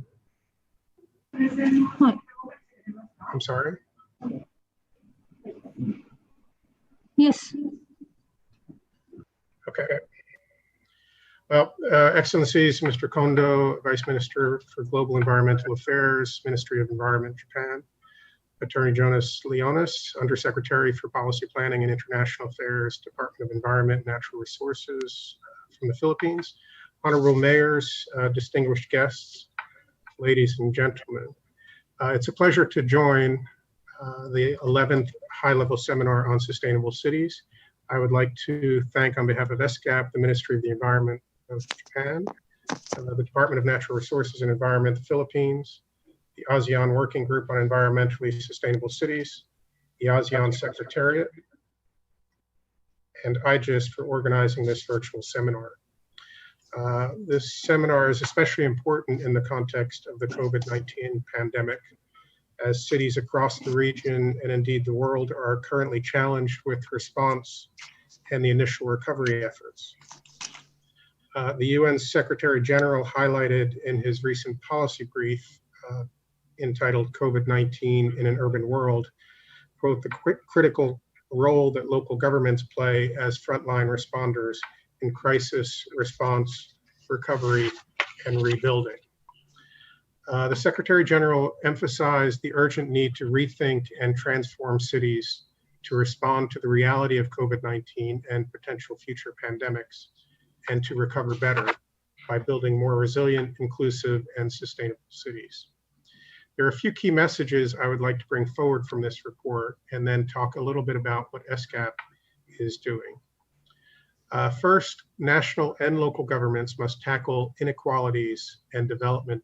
I'm sorry. Yes. Okay. Well, Excellencies, Mr. Kondo, Vice Minister for Global Environmental Affairs, Ministry of Environment, Japan, Attorney Jonas Leonis, Undersecretary for Policy Planning and International Affairs, Department of Environment and Natural Resources from the Philippines, honorable mayors, distinguished guests, ladies and gentlemen. It's a pleasure to join the 11th high-level seminar on sustainable cities. I would like to thank on behalf of ESCAP, the Ministry of the Environment of Japan, the Department of Natural Resources and Environment, the Philippines, the ASEAN Working Group on Environmentally Sustainable Cities, the ASEAN Secretariat, and IGIS for organizing this virtual seminar. This seminar is especially important in the context of the COVID-19 pandemic, as cities across the region and indeed the world are currently challenged with response and the initial recovery efforts. The UN Secretary General highlighted in his recent policy brief entitled COVID-19 in an Urban World, quote, the critical role that local governments play as frontline responders in crisis response, recovery, and rebuilding. The Secretary General emphasized the urgent need to rethink and transform cities to respond to the reality of COVID-19 and potential future pandemics, and to recover better by building more resilient, inclusive, and sustainable cities. There are a few key messages I would like to bring forward from this report, and then talk a little bit about what ESCAP is doing. First, national and local governments must tackle inequalities and development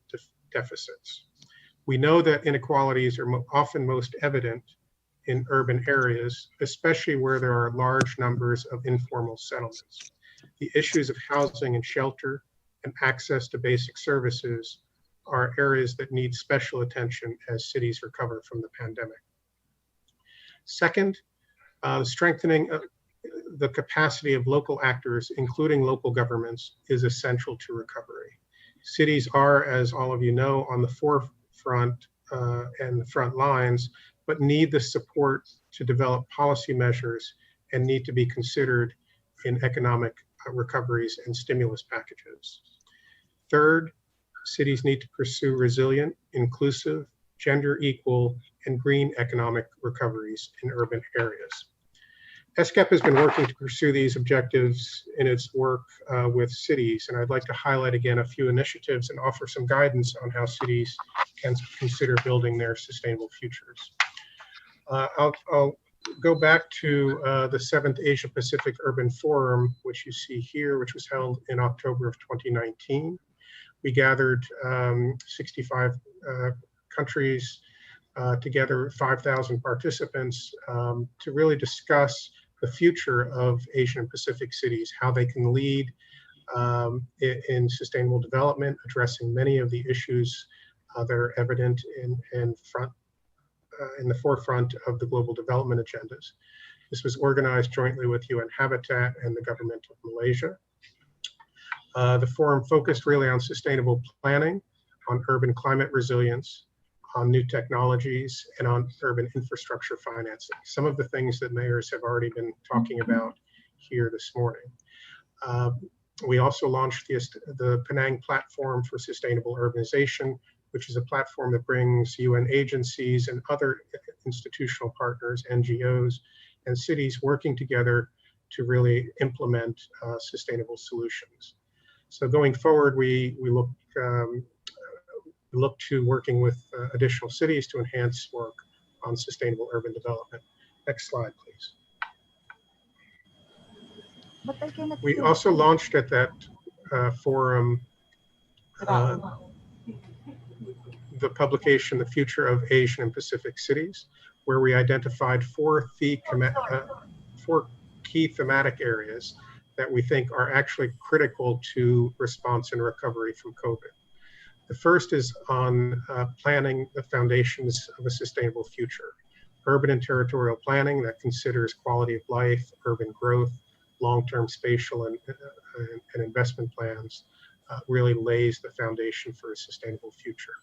deficits. We know that inequalities are often most evident in urban areas, especially where there are large numbers of informal settlements. The issues of housing and shelter and access to basic services are areas that need special attention as cities recover from the pandemic. Second, strengthening the capacity of local actors, including local governments, is essential to recovery. Cities are, as all of you know, on the forefront and the front lines, but need the support to develop policy measures and need to be considered in economic recoveries and stimulus packages. Third, cities need to pursue resilient, inclusive, gender equal, and green economic recoveries in urban areas. ESCAP has been working to pursue these objectives in its work with cities, and I'd like to highlight again a few initiatives and offer some guidance on how cities can consider building their sustainable futures. I'll go back to the 7th Asia Pacific Urban Forum, which you see here, which was held in October of 2019. We gathered 65 countries together, 5,000 participants to really discuss the future of Asian and Pacific cities, how they can lead in sustainable development, addressing many of the issues that are evident in the forefront of the global development agendas. This was organized jointly with UN Habitat and the government of Malaysia. The forum focused really on sustainable planning, on urban climate resilience, on new technologies, and on urban infrastructure financing. Some of the things that mayors have already been talking about here this morning. We also launched the Penang Platform for Sustainable Urbanization, which is a platform that brings UN agencies and other institutional partners, NGOs, and cities working together to really implement sustainable solutions. So going forward, we look to working with additional cities to enhance work on sustainable urban development. Next slide, please. We also launched at that forum the publication, The Future of Asian and Pacific Cities, where we identified four key thematic areas that we think are actually critical to response and recovery from COVID. The first is on planning the foundations of a sustainable future. Urban and territorial planning that considers quality of life, urban growth, long-term spatial and investment plans really lays the foundation for a sustainable future.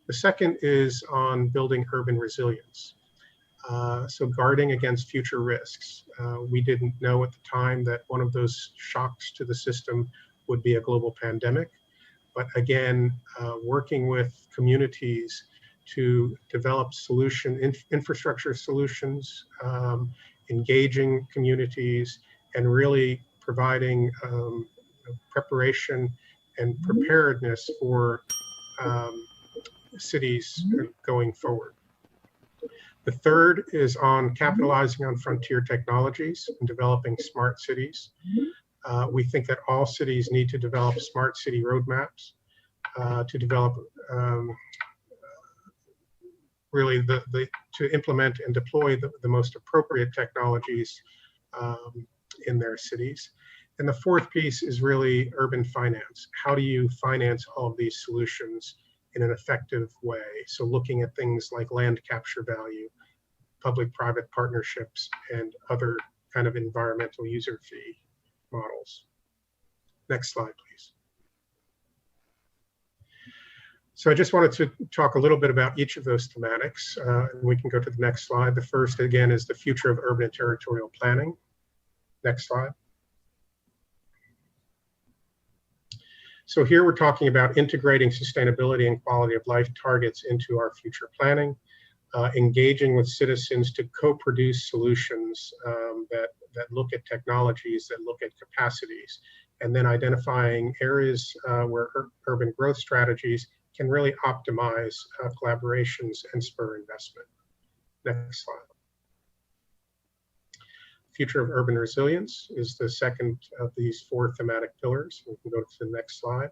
The second is on building urban resilience. So guarding against future risks. We didn't know at the time that one of those shocks to the system would be a global pandemic. But again, working with communities to develop infrastructure solutions, engaging communities, and really providing preparation and preparedness for cities going forward. The third is on capitalizing on frontier technologies and developing smart cities. We think that all cities need to develop smart city roadmaps to develop really to implement and deploy the most appropriate technologies in their cities. And the fourth piece is really urban finance. How do you finance all of these solutions in an effective way? So looking at things like land capture value, public-private partnerships, and other kind of environmental user fee models. Next slide, please. So I just wanted to talk a little bit about each of those thematics. And we can go to the next slide. The first, again, is the future of urban and territorial planning. Next slide. So here we're talking about integrating sustainability and quality of life targets into our future planning, engaging with citizens to co-produce solutions that look at technologies, that look at capacities, and then identifying areas where urban growth strategies can really optimize collaborations and spur investment. Next slide. Future of urban resilience is the second of these four thematic pillars. We can go to the next slide.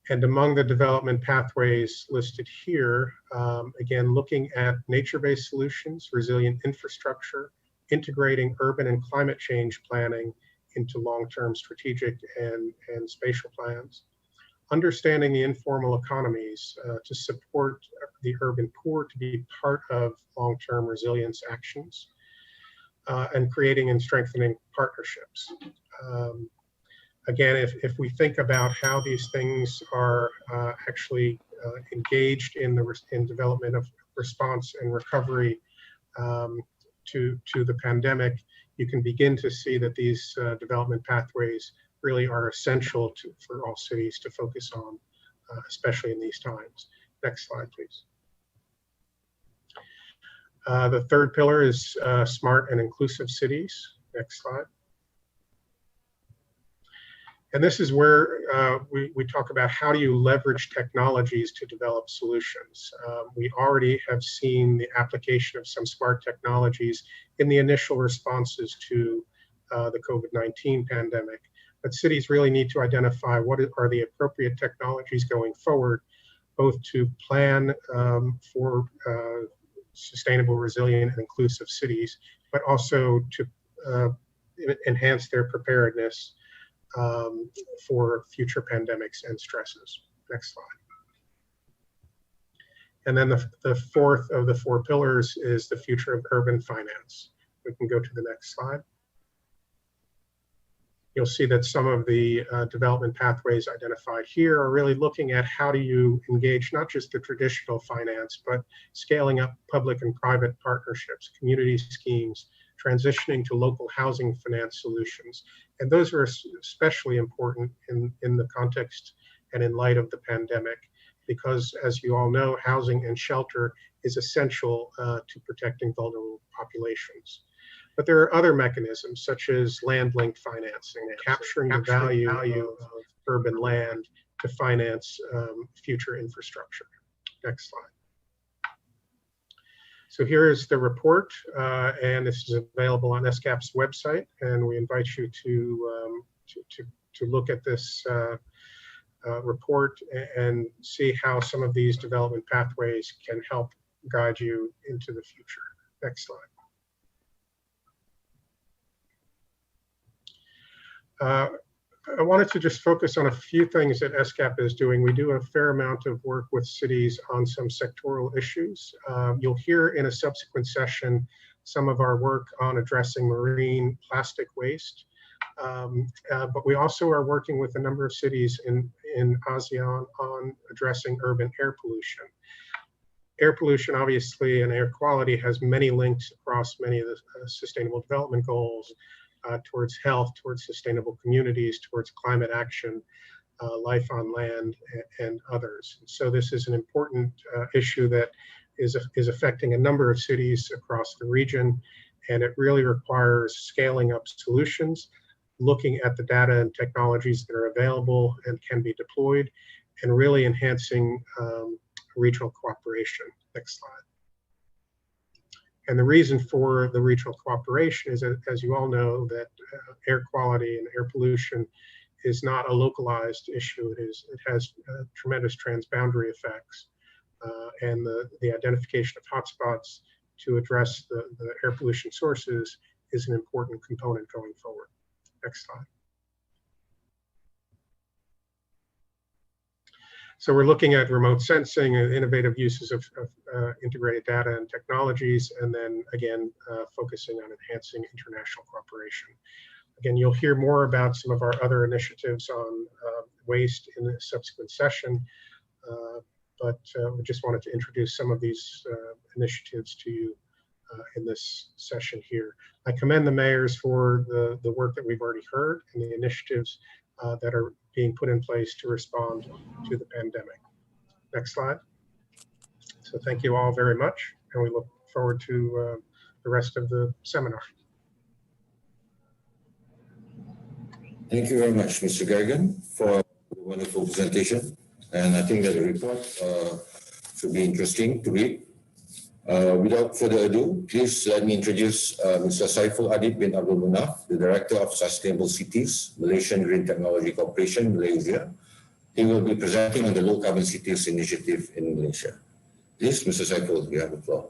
And among the development pathways listed here, again, looking at nature-based solutions, resilient infrastructure, integrating urban and climate change planning into long-term strategic and spatial plans, understanding the informal economies to support the urban poor to be part of long-term resilience actions, and creating and strengthening partnerships. Again, if we think about how these things are actually engaged in development of response and recovery to the pandemic, you can begin to see that these development pathways really are essential for all cities to focus on, especially in these times. Next slide, please. The third pillar is smart and inclusive cities. Next slide. And this is where we talk about how do you leverage technologies to develop solutions. We already have seen the application of some smart technologies in the initial responses to the COVID-19 pandemic. But cities really need to identify what are the appropriate technologies going forward, both to plan for sustainable, resilient, and inclusive cities, but also to enhance their preparedness for future pandemics and stresses. Next slide. And then the fourth of the four pillars is the future of urban finance. We can go to the next slide. You'll see that some of the development pathways identified here are really looking at how do you engage not just the traditional finance, but scaling up public and private partnerships, community schemes, transitioning to local housing finance solutions. And those are especially important in the context and in light of the pandemic, because as you all know, housing and shelter is essential to protecting vulnerable populations. But there are other mechanisms such as land-linked financing, capturing the value of urban land to finance future infrastructure. Next slide. So here is the report, and this is available on SCAP's website, and we invite you to look at this report and see how some of these development pathways can help guide you into the future. Next slide. I wanted to just focus on a few things that SCAP is doing. We do a fair amount of work with cities on some sectoral issues. You'll hear in a subsequent session some of our work on addressing marine plastic waste. But we also are working with a number of cities in ASEAN on addressing urban air pollution. Air pollution, obviously, and air quality has many links across many of the sustainable development goals, towards health, towards sustainable communities, towards climate action, life on land, and others. So this is an important issue that is affecting a number of cities across the region, and it really requires scaling up solutions, looking at the data and technologies that are available and can be deployed, and really enhancing regional cooperation. Next slide. And the reason for the regional cooperation is that, as you all know, that air quality and air pollution is not a localized issue. It has tremendous transboundary effects, and the identification of hotspots to address the air pollution sources is an important component going forward. Next slide. So we're looking at remote sensing and innovative uses of integrated data and technologies, and then again, focusing on enhancing international cooperation. Again, you'll hear more about some of our other initiatives on waste in a subsequent session, but we just wanted to introduce some of these initiatives to you in this session here. I commend the mayors for the work that we've already heard and the initiatives that are being put in place to respond to the pandemic. Next slide. So thank you all very much, and we look forward to the rest of the seminar. Thank you very much, Mr. Gergen, for the wonderful presentation. And I think that the report should be interesting to read. Without further ado, please let me introduce Mr. Saiful Adib bin Abdul Munaf, the Director of Sustainable Cities, Malaysian Green Technology Corporation, Malaysia. He will be presenting on the Low Carbon Cities Initiative in Malaysia. Please, Mr. Saiful, you have the floor.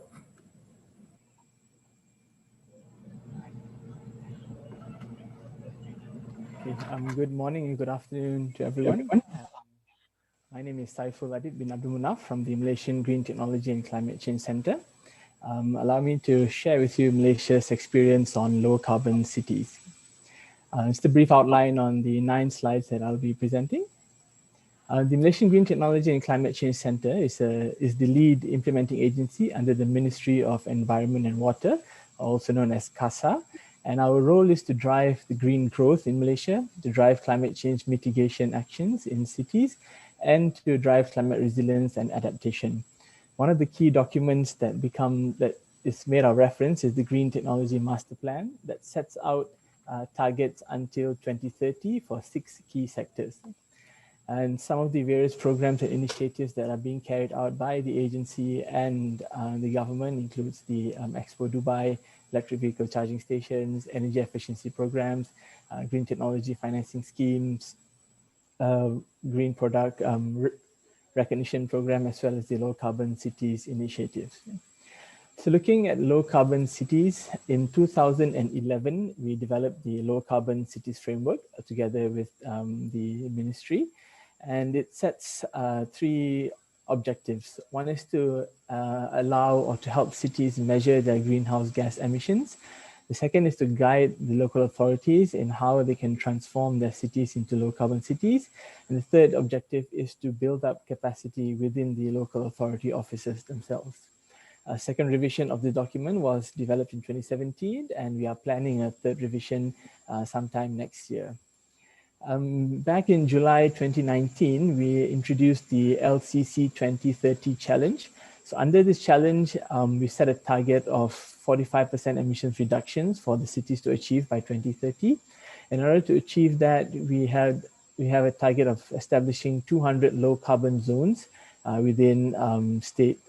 Okay, good morning and good afternoon to everyone. My name is Saiful Adib bin Abdul Munaf from the Malaysian Green Technology and Climate Change Center. Allow me to share with you Malaysia's experience on low carbon cities. Just a brief outline on the 9 slides that I'll be presenting. The Malaysian Green Technology and Climate Change Center is the lead implementing agency under the Ministry of Environment and Water, also known as CASA. And our role is to drive the green growth in Malaysia, to drive climate change mitigation actions in cities, and to drive climate resilience and adaptation. One of the key documents that is made our reference is the Green Technology Master Plan that sets out targets until 2030 for 6 key sectors. And some of the various programs and initiatives that are being carried out by the agency and the government includes the Expo Dubai, electric vehicle charging stations, energy efficiency programs, green technology financing schemes, green product recognition program, as well as the low carbon cities initiatives. So looking at low carbon cities, in 2011, we developed the low carbon cities framework together with the ministry, and it sets 3 objectives. One is to allow or to help cities measure their greenhouse gas emissions. The second is to guide the local authorities in how they can transform their cities into low carbon cities. And the third objective is to build up capacity within the local authority offices themselves. A second revision of the document was developed in 2017, and we are planning a third revision sometime next year. Back in July 2019, we introduced the LCC 2030 challenge. So under this challenge, we set a target of 45% emissions reductions for the cities to achieve by 2030. In order to achieve that, we have a target of establishing 200 low carbon zones within state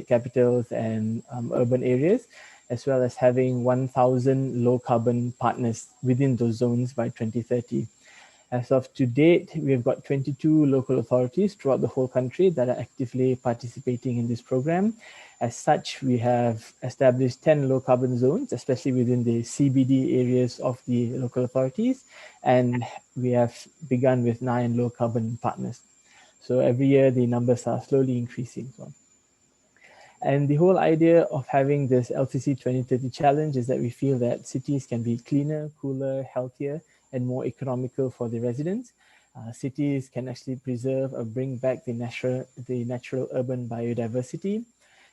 capitals and urban areas, as well as having 1,000 low carbon partners within those zones by 2030. As of to date, we have got 22 local authorities throughout the whole country that are actively participating in this program. As such, we have established 10 low carbon zones, especially within the CBD areas of the local authorities. And we have begun with 9 low carbon partners. So every year, the numbers are slowly increasing. And the whole idea of having this LCC 2030 challenge is that we feel that cities can be cleaner, cooler, healthier, and more economical for the residents. Cities can actually preserve or bring back the natural urban biodiversity.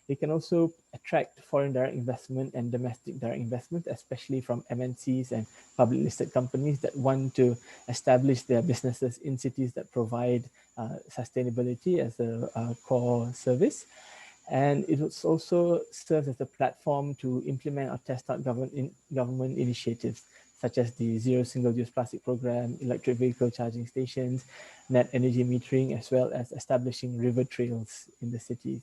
They can also attract foreign direct investment and domestic direct investment, especially from MNCs and public listed companies that want to establish their businesses in cities that provide sustainability as a core service. And it also serves as a platform to implement or test out government initiatives, such as the Zero Single-Use Plastic Program, electric vehicle charging stations, net energy metering, as well as establishing river trails in the cities.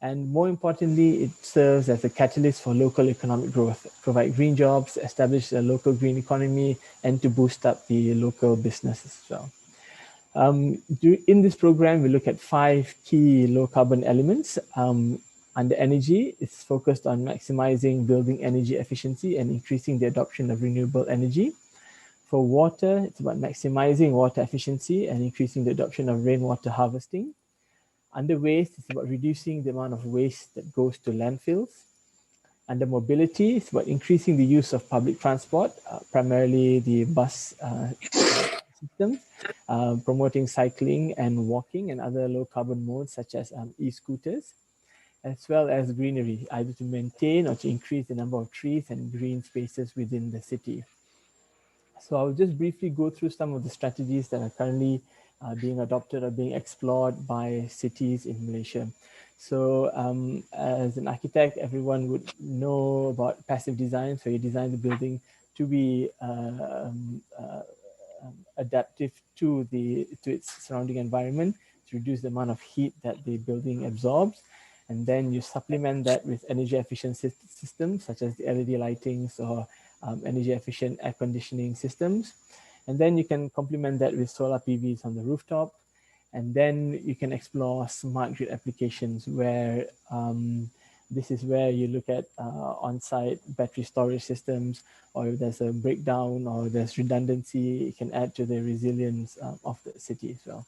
And more importantly, it serves as a catalyst for local economic growth, provide green jobs, establish a local green economy, and to boost up the local businesses as well. In this program, we look at 5 key low carbon elements. Under energy, it's focused on maximizing building energy efficiency and increasing the adoption of renewable energy. For water, it's about maximizing water efficiency and increasing the adoption of rainwater harvesting. Under waste, it's about reducing the amount of waste that goes to landfills. Under mobility, it's about increasing the use of public transport, primarily the bus systems, promoting cycling and walking and other low carbon modes such as e-scooters, as well as greenery, either to maintain or to increase the number of trees and green spaces within the city. So I'll just briefly go through some of the strategies that are currently being adopted or being explored by cities in Malaysia. So as an architect, everyone would know about passive design. So you design the building to be adaptive to its surrounding environment to reduce the amount of heat that the building absorbs. And then you supplement that with energy efficient systems such as the LED lightings or energy efficient air conditioning systems. And then you can complement that with solar PVs on the rooftop. And then you can explore smart grid applications where this is where you look at on-site battery storage systems, or if there's a breakdown or there's redundancy, it can add to the resilience of the city as well.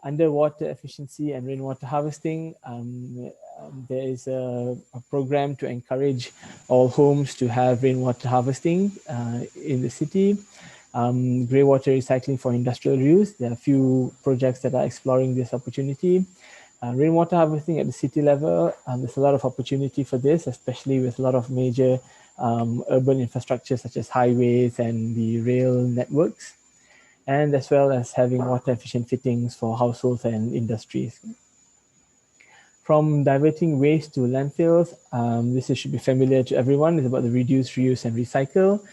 Under water efficiency and rainwater harvesting, there is a program to encourage all homes to have rainwater harvesting in the city. Grey water recycling for industrial use. There are a few projects that are exploring this opportunity. Rainwater harvesting at the city level, there's a lot of opportunity for this, especially with a lot of major urban infrastructure such as highways and the rail networks, and as well as having water efficient fittings for households and industries. From diverting waste to landfills, this should be familiar to everyone. It's about the reduce, reuse, and recycle.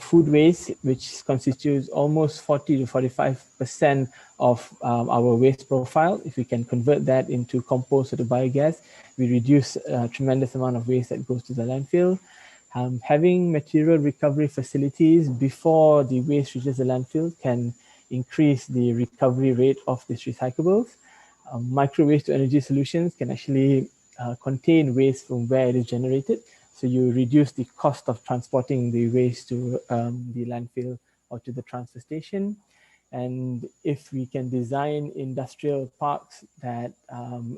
Food waste, which constitutes almost 40 to 45% of our waste profile. If we can convert that into compost or to biogas, we reduce a tremendous amount of waste that goes to the landfill. Having material recovery facilities before the waste reaches the landfill can increase the recovery rate of these recyclables. Micro waste to energy solutions can actually contain waste from where it is generated. So you reduce the cost of transporting the waste to the landfill or to the transfer station. And if we can design industrial parks that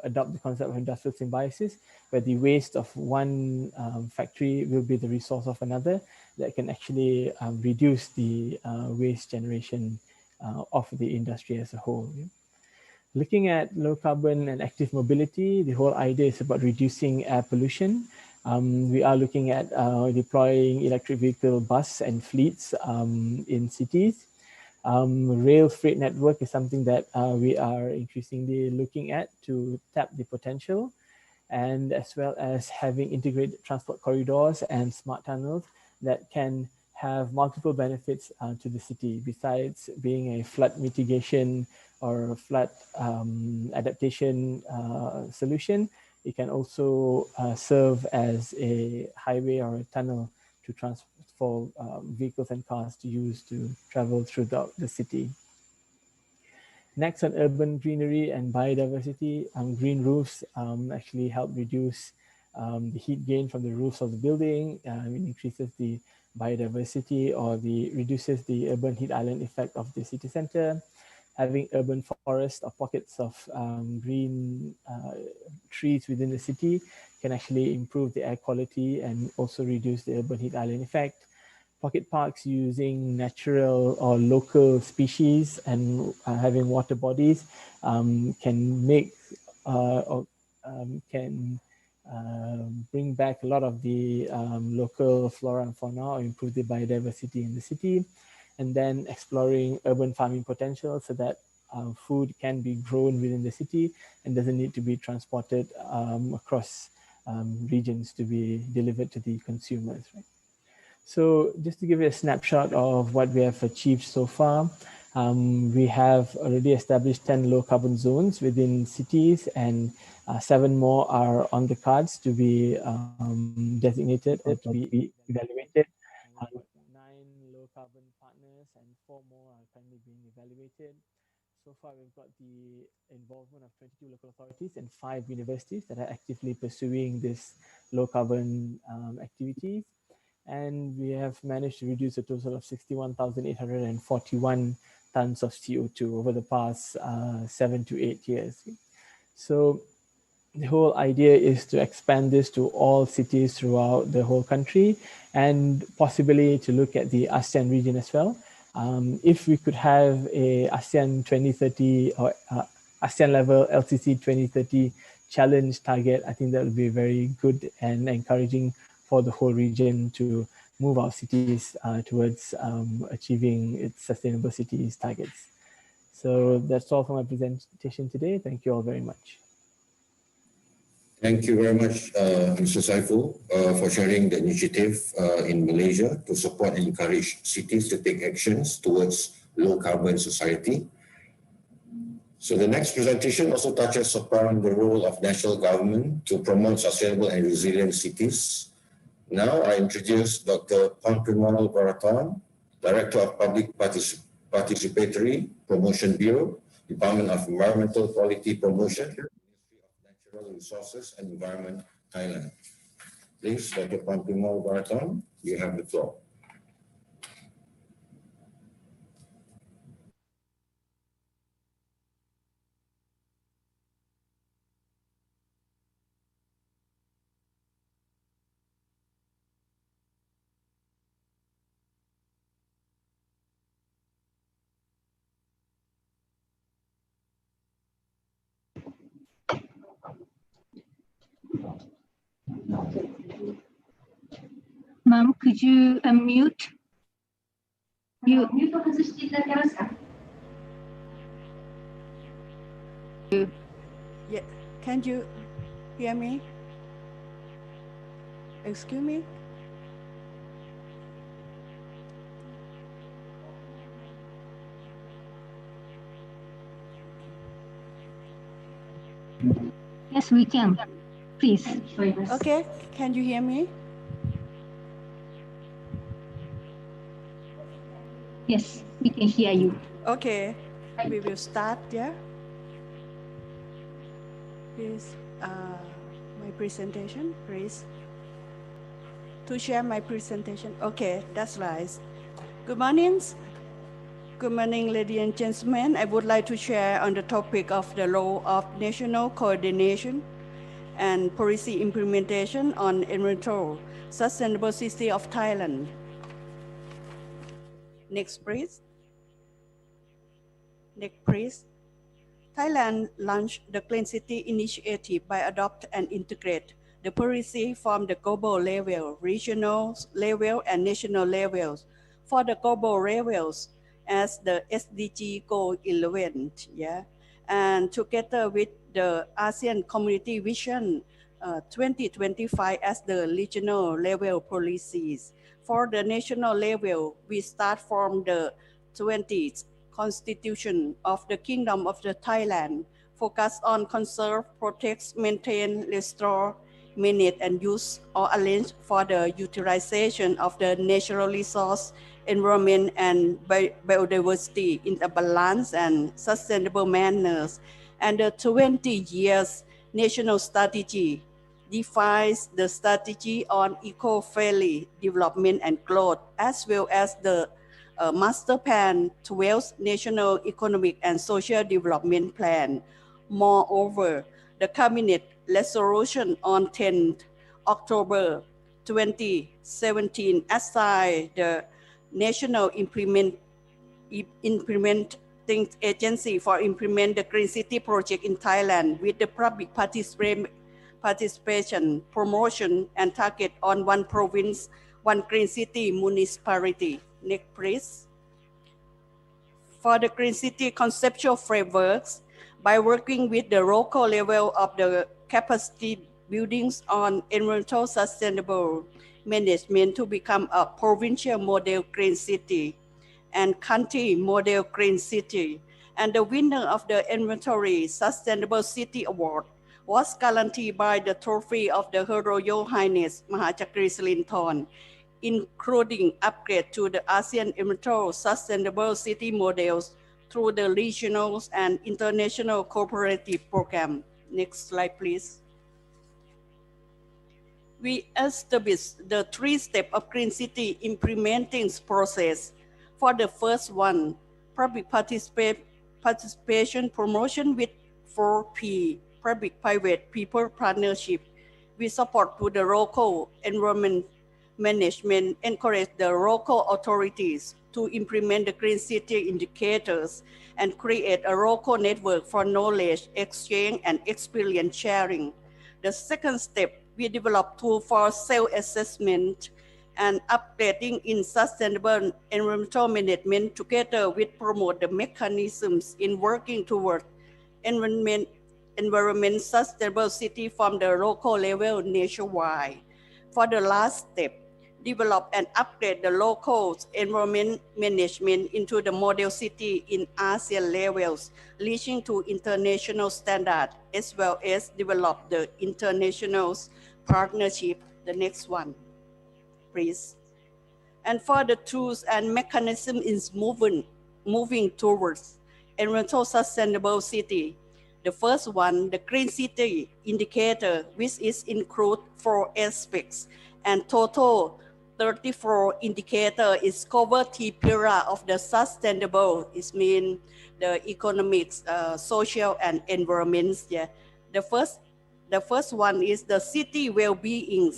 adopt the concept of industrial symbiosis, where the waste of one factory will be the resource of another, that can actually reduce the waste generation of the industry as a whole. Looking at low carbon and active mobility, the whole idea is about reducing air pollution. We are looking at deploying electric vehicle bus and fleets in cities. Rail freight network is something that we are increasingly looking at to tap the potential, and as well as having integrated transport corridors and smart tunnels that can have multiple benefits to the city. Besides being a flood mitigation or flood adaptation solution, it can also serve as a highway or a tunnel to for vehicles and cars to use to travel throughout the city. Next, on urban greenery and biodiversity, green roofs actually help reduce the heat gain from the roofs of the building. It increases the biodiversity or reduces the urban heat island effect of the city center. Having urban forests or pockets of green trees within the city can actually improve the air quality and also reduce the urban heat island effect. Pocket parks using natural or local species and having water bodies can make bring back a lot of the local flora and fauna or improve the biodiversity in the city. And then exploring urban farming potential so that food can be grown within the city and doesn't need to be transported across regions to be delivered to the consumers. Right? So just to give you a snapshot of what we have achieved so far, we have already established 10 low carbon zones within cities, and 7 more are on the cards to be designated or to be evaluated. 9 low carbon partners and 4 more are currently being evaluated. So far, we've got the involvement of 22 local authorities and 5 universities that are actively pursuing this low carbon activities. And we have managed to reduce a total of 61,841 tons of CO2 over the past 7 to 8 years. So the whole idea is to expand this to all cities throughout the whole country and possibly to look at the ASEAN region as well. If we could have a ASEAN 2030 or ASEAN level LCC 2030 challenge target, I think that would be very good and encouraging for the whole region to move our cities towards achieving its sustainable cities targets. So that's all for my presentation today. Thank you all very much. Thank you very much, Mr. Saiful, for sharing the initiative in Malaysia to support and encourage cities to take actions towards low carbon society. So the next presentation also touches upon the role of national government to promote sustainable and resilient cities. Now I introduce Dr. Pampimal Baraton, Director of Public Participatory Promotion Bureau, Department of Environmental Quality Promotion, Ministry of Natural Resources and Environment, Thailand. Please, Dr. Pampimal Baraton, you have the floor. Ma'am, could you unmute? Yeah, can you hear me? Excuse me? Yes, we can. Please. Okay, can you hear me? Yes, we can hear you. Okay, we will start, yeah? Please, my presentation, please. To share my presentation. Okay, that's right. Good morning. Good morning, ladies and gentlemen. I would like to share on the topic of the role of national coordination and policy implementation on environmental sustainable city of Thailand. Next, please. Next, please. Thailand launched the Clean City Initiative by adopt and integrate the policy from the global level, regional level, and national levels. For the global levels, as the SDG Goal 11, yeah, and together with the ASEAN Community Vision 2025 as the regional level policies. For the national level, we start from the 20th Constitution of the Kingdom of the Thailand, focus on conserve, protect, maintain, restore, manage, and use or arrange for the utilization of the natural resource, environment, and biodiversity in a balanced and sustainable manners. And the 20 years national strategy defines the strategy on eco-friendly development and growth, as well as the Master Plan 12 National Economic and Social Development Plan. Moreover, the Cabinet Resolution on 10 October 2017 assigned the National Implementing Agency for implement the Green City project in Thailand with the public participation, promotion, and target on one province, one Green City municipality. Next, please. For the Green City conceptual frameworks, by working with the local level of the capacity buildings on environmental sustainable management to become a provincial model green city and country model green city. And the winner of the Inventory Sustainable City Award was guaranteed by the trophy of the Her Royal Highness Mahachakri Sirinthorn, including upgrade to the ASEAN Environmental Sustainable City models through the regional and international cooperative program. Next slide, please. We established the 3 steps of Green City implementing process. For the first one, public participation promotion with 4P, public-private people partnership. We support to the local environment management, encourage the local authorities to implement the Green City indicators and create a local network for knowledge exchange and experience sharing. The second step, we develop tools for self-assessment and updating in sustainable environmental management together with promote the mechanisms in working toward environment sustainable city from the local level nationwide. For the last step, develop and upgrade the local environment management into the model city in ASEAN levels, reaching to international standards, as well as develop the international partnership. The next one, please. And for the tools and mechanism is moving towards environmental sustainable city. The first one, the Green City indicator, which is include 4 aspects and total 34 indicator is cover 3 pillars of the sustainable. It means the economics, social, and environments. Yeah. The first one is the city well-being,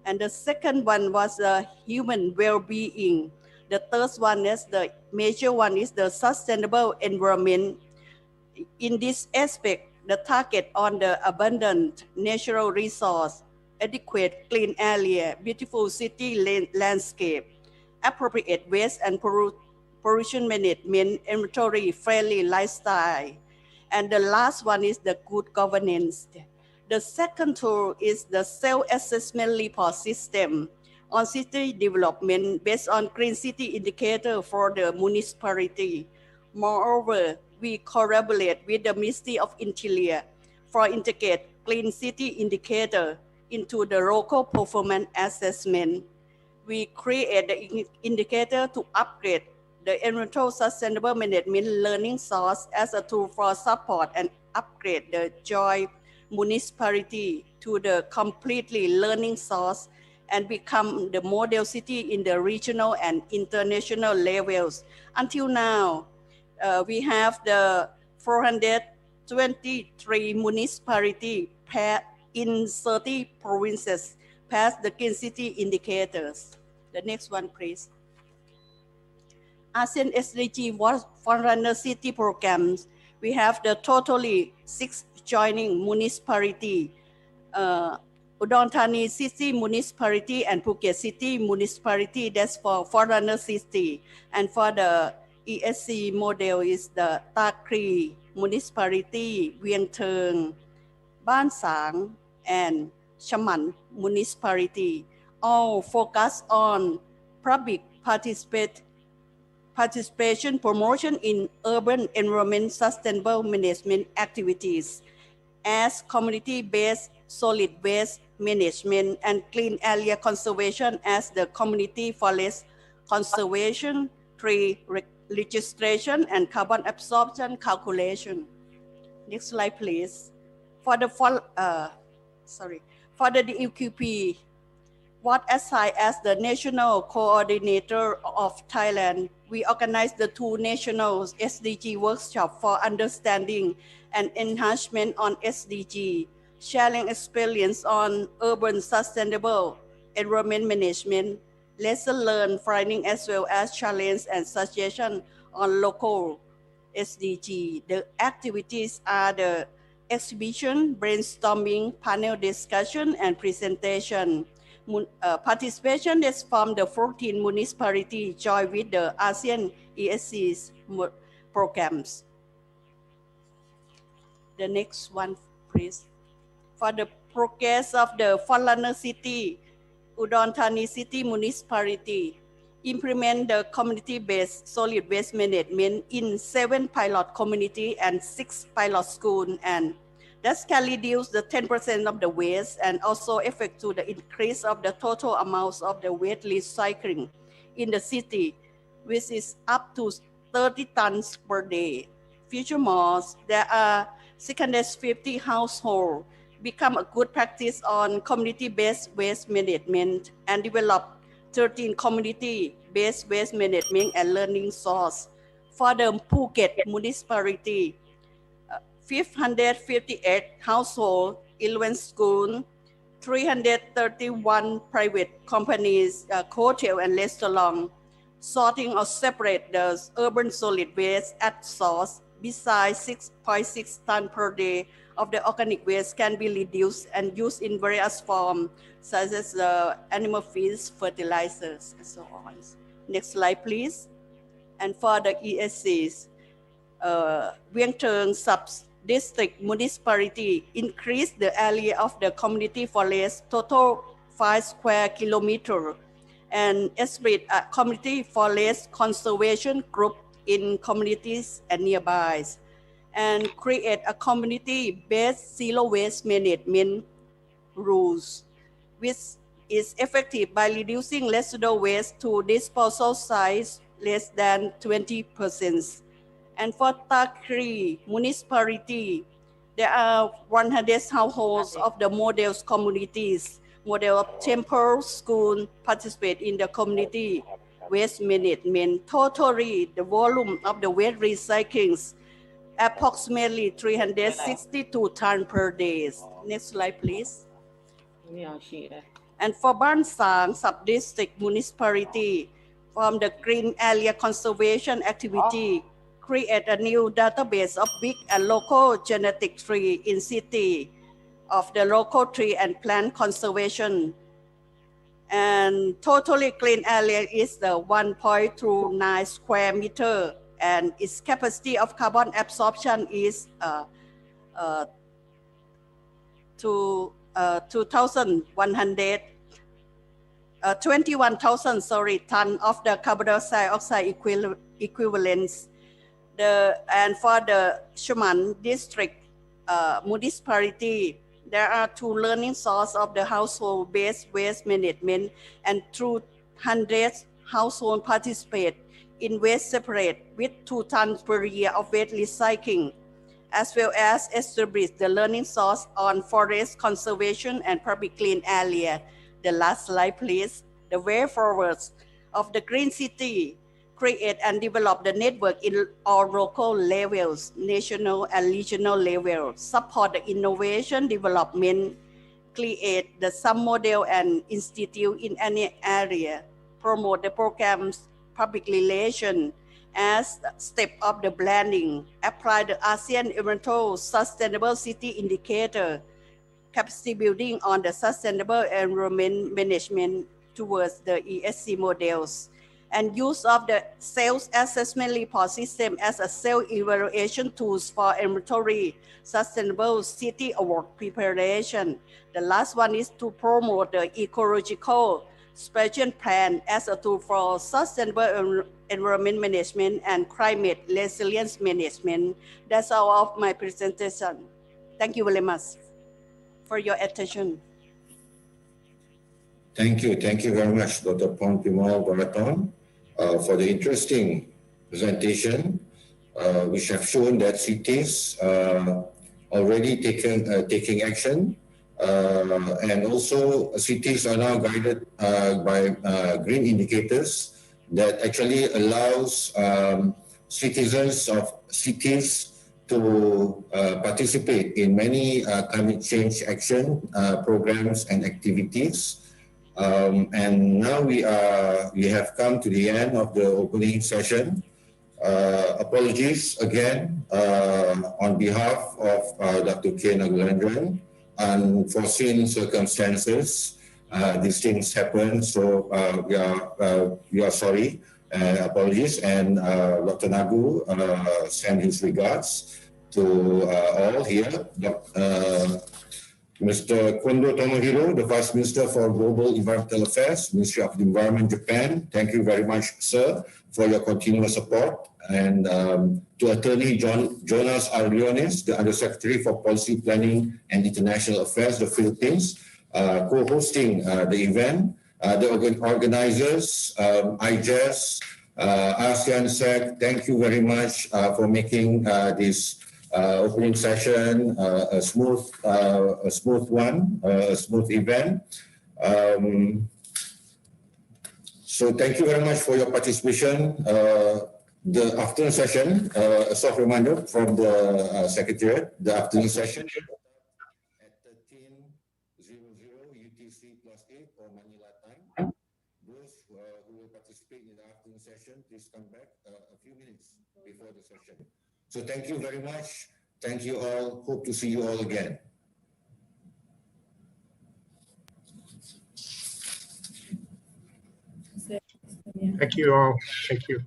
and the second one was the human well-being. The third one is the major one is the sustainable environment. In this aspect, the target on the abundant natural resource, adequate clean area, beautiful city landscape, appropriate waste and pollution management, inventory friendly lifestyle. And the last one is the good governance. The second tool is the self-assessment report system on city development based on Green City indicator for the municipality. Moreover, we collaborate with the Ministry of Interior for integrate Clean City indicator into the local performance assessment. We create the indicator to upgrade the environmental sustainable management learning source as a tool for support and upgrade the joint municipality to the completely learning source and become the model city in the regional and international levels. Until now, we have the 423 municipalities in 30 provinces pass the Green City indicators. The next one, please. ASEAN SDG Forerunner City programs. We have the totally 6 joining municipality, Udon Thani City Municipality and Phuket City Municipality. That's for Forerunner City. And for the ESC model is the Tak Kri Municipality, Vientiane, Ban Sang, and Chaman municipality, all focus on public participation promotion in urban environment sustainable management activities as community-based solid waste management and clean area conservation as the community forest conservation, tree registration, and carbon absorption calculation. Next slide, please. For the DUQP, what assigned as the national coordinator of Thailand, we organized the 2 national SDG workshops for understanding and enhancement on SDG, sharing experience on urban sustainable environment management, lesson learned, finding as well as challenge and suggestion on local SDG. The activities are the exhibition, brainstorming, panel discussion, and presentation. Participation is from the 14 municipalities joined with the ASEAN ESC's programs. The next one, please. For the progress of the Forerunner City, Udon Thani City Municipality, implement the community-based solid waste management in 7 pilot community and 6 pilot schools, and that can reduce the 10% of the waste and also affect to the increase of the total amounts of the waste recycling in the city, which is up to 30 tons per day. Furthermore, there are 650 households become a good practice on community-based waste management and develop 13 community-based waste management and learning source. For the Phuket municipality, 558 households, 11 schools, 331 private companies, hotel and restaurant, sorting or separate the urban solid waste at source. Besides, 6.6 tons per day of the organic waste can be reduced and used in various forms, such as animal feeds, fertilizers, and so on. Next slide, please. And for the ESCs, Vieng Thong Sub-District Municipality increased the area of the community forest total 5 square kilometers and established a community forest conservation group in communities and nearby, and create a community-based zero waste management rules, which is effective by reducing residual waste to disposal size less than 20%. And for Takri municipality, there are 100 households of the models communities, model of temple school participate in the community waste management. Totally, the volume of the waste recycling approximately 362 tons per day. Next slide, please. And for Ban Sang Sub-District Municipality, from the Green Area Conservation Activity, create a new database of big and local genetic tree in city of the local tree and plant conservation. And totally clean area is the 1.29 square meter, and its capacity of carbon absorption is 21,000 ton of the carbon dioxide equivalents. And for the Chaman District Municipality, there are 2 learning sources of the household-based waste management, and 200 households participate in waste separate with 2 tons per year of waste recycling, as well as establish the learning source on forest conservation and public clean area. The last slide, please. The way forward of the Green City, create and develop the network in all local levels, national and regional levels, support the innovation development, create the sub-model and institute in any area, promote the program's public relation as step of the blending, apply the ASEAN Environmental Sustainable City Indicator, capacity building on the sustainable environment management towards the ESC models, and use of the sales assessment report system as a self-evaluation tools for inventory sustainable city award preparation. The last one is to promote the ecological spatial plan as a tool for sustainable environment management and climate resilience management. That's all of my presentation. Thank you very much for your attention. Thank you very much, Dr. Pontimol Baraton, for the interesting presentation, which have shown that cities already taking action, and also cities are now guided by green indicators that actually allows citizens of cities to participate in many climate change action programs and activities. And now we have come to the end of the opening session. Apologies again on behalf of Dr. K. Nagulandran. Unforeseen circumstances, these things happen, so we are sorry. Apologies, and Dr. Nagu send his regards to all here. Mr. Kondo Tomohiro, the Vice Minister for Global Environmental Affairs, Ministry of the Environment, Japan. Thank you very much, sir, for your continuous support. And to Attorney Jonas R. Leones, the Undersecretary for Policy Planning and International Affairs, the Philippines, co-hosting the event. The organizers, IJES, ASEAN SEC, thank you very much for making this opening session a smooth one, a smooth event. So thank you very much for your participation. The afternoon session, a soft reminder from the Secretariat, the afternoon session at 13:00 UTC +8 or Manila time. Those who will participate in the afternoon session, please come back a few minutes before the session. So thank you very much. Thank you all. Hope to see you all again. Thank you all. Thank you.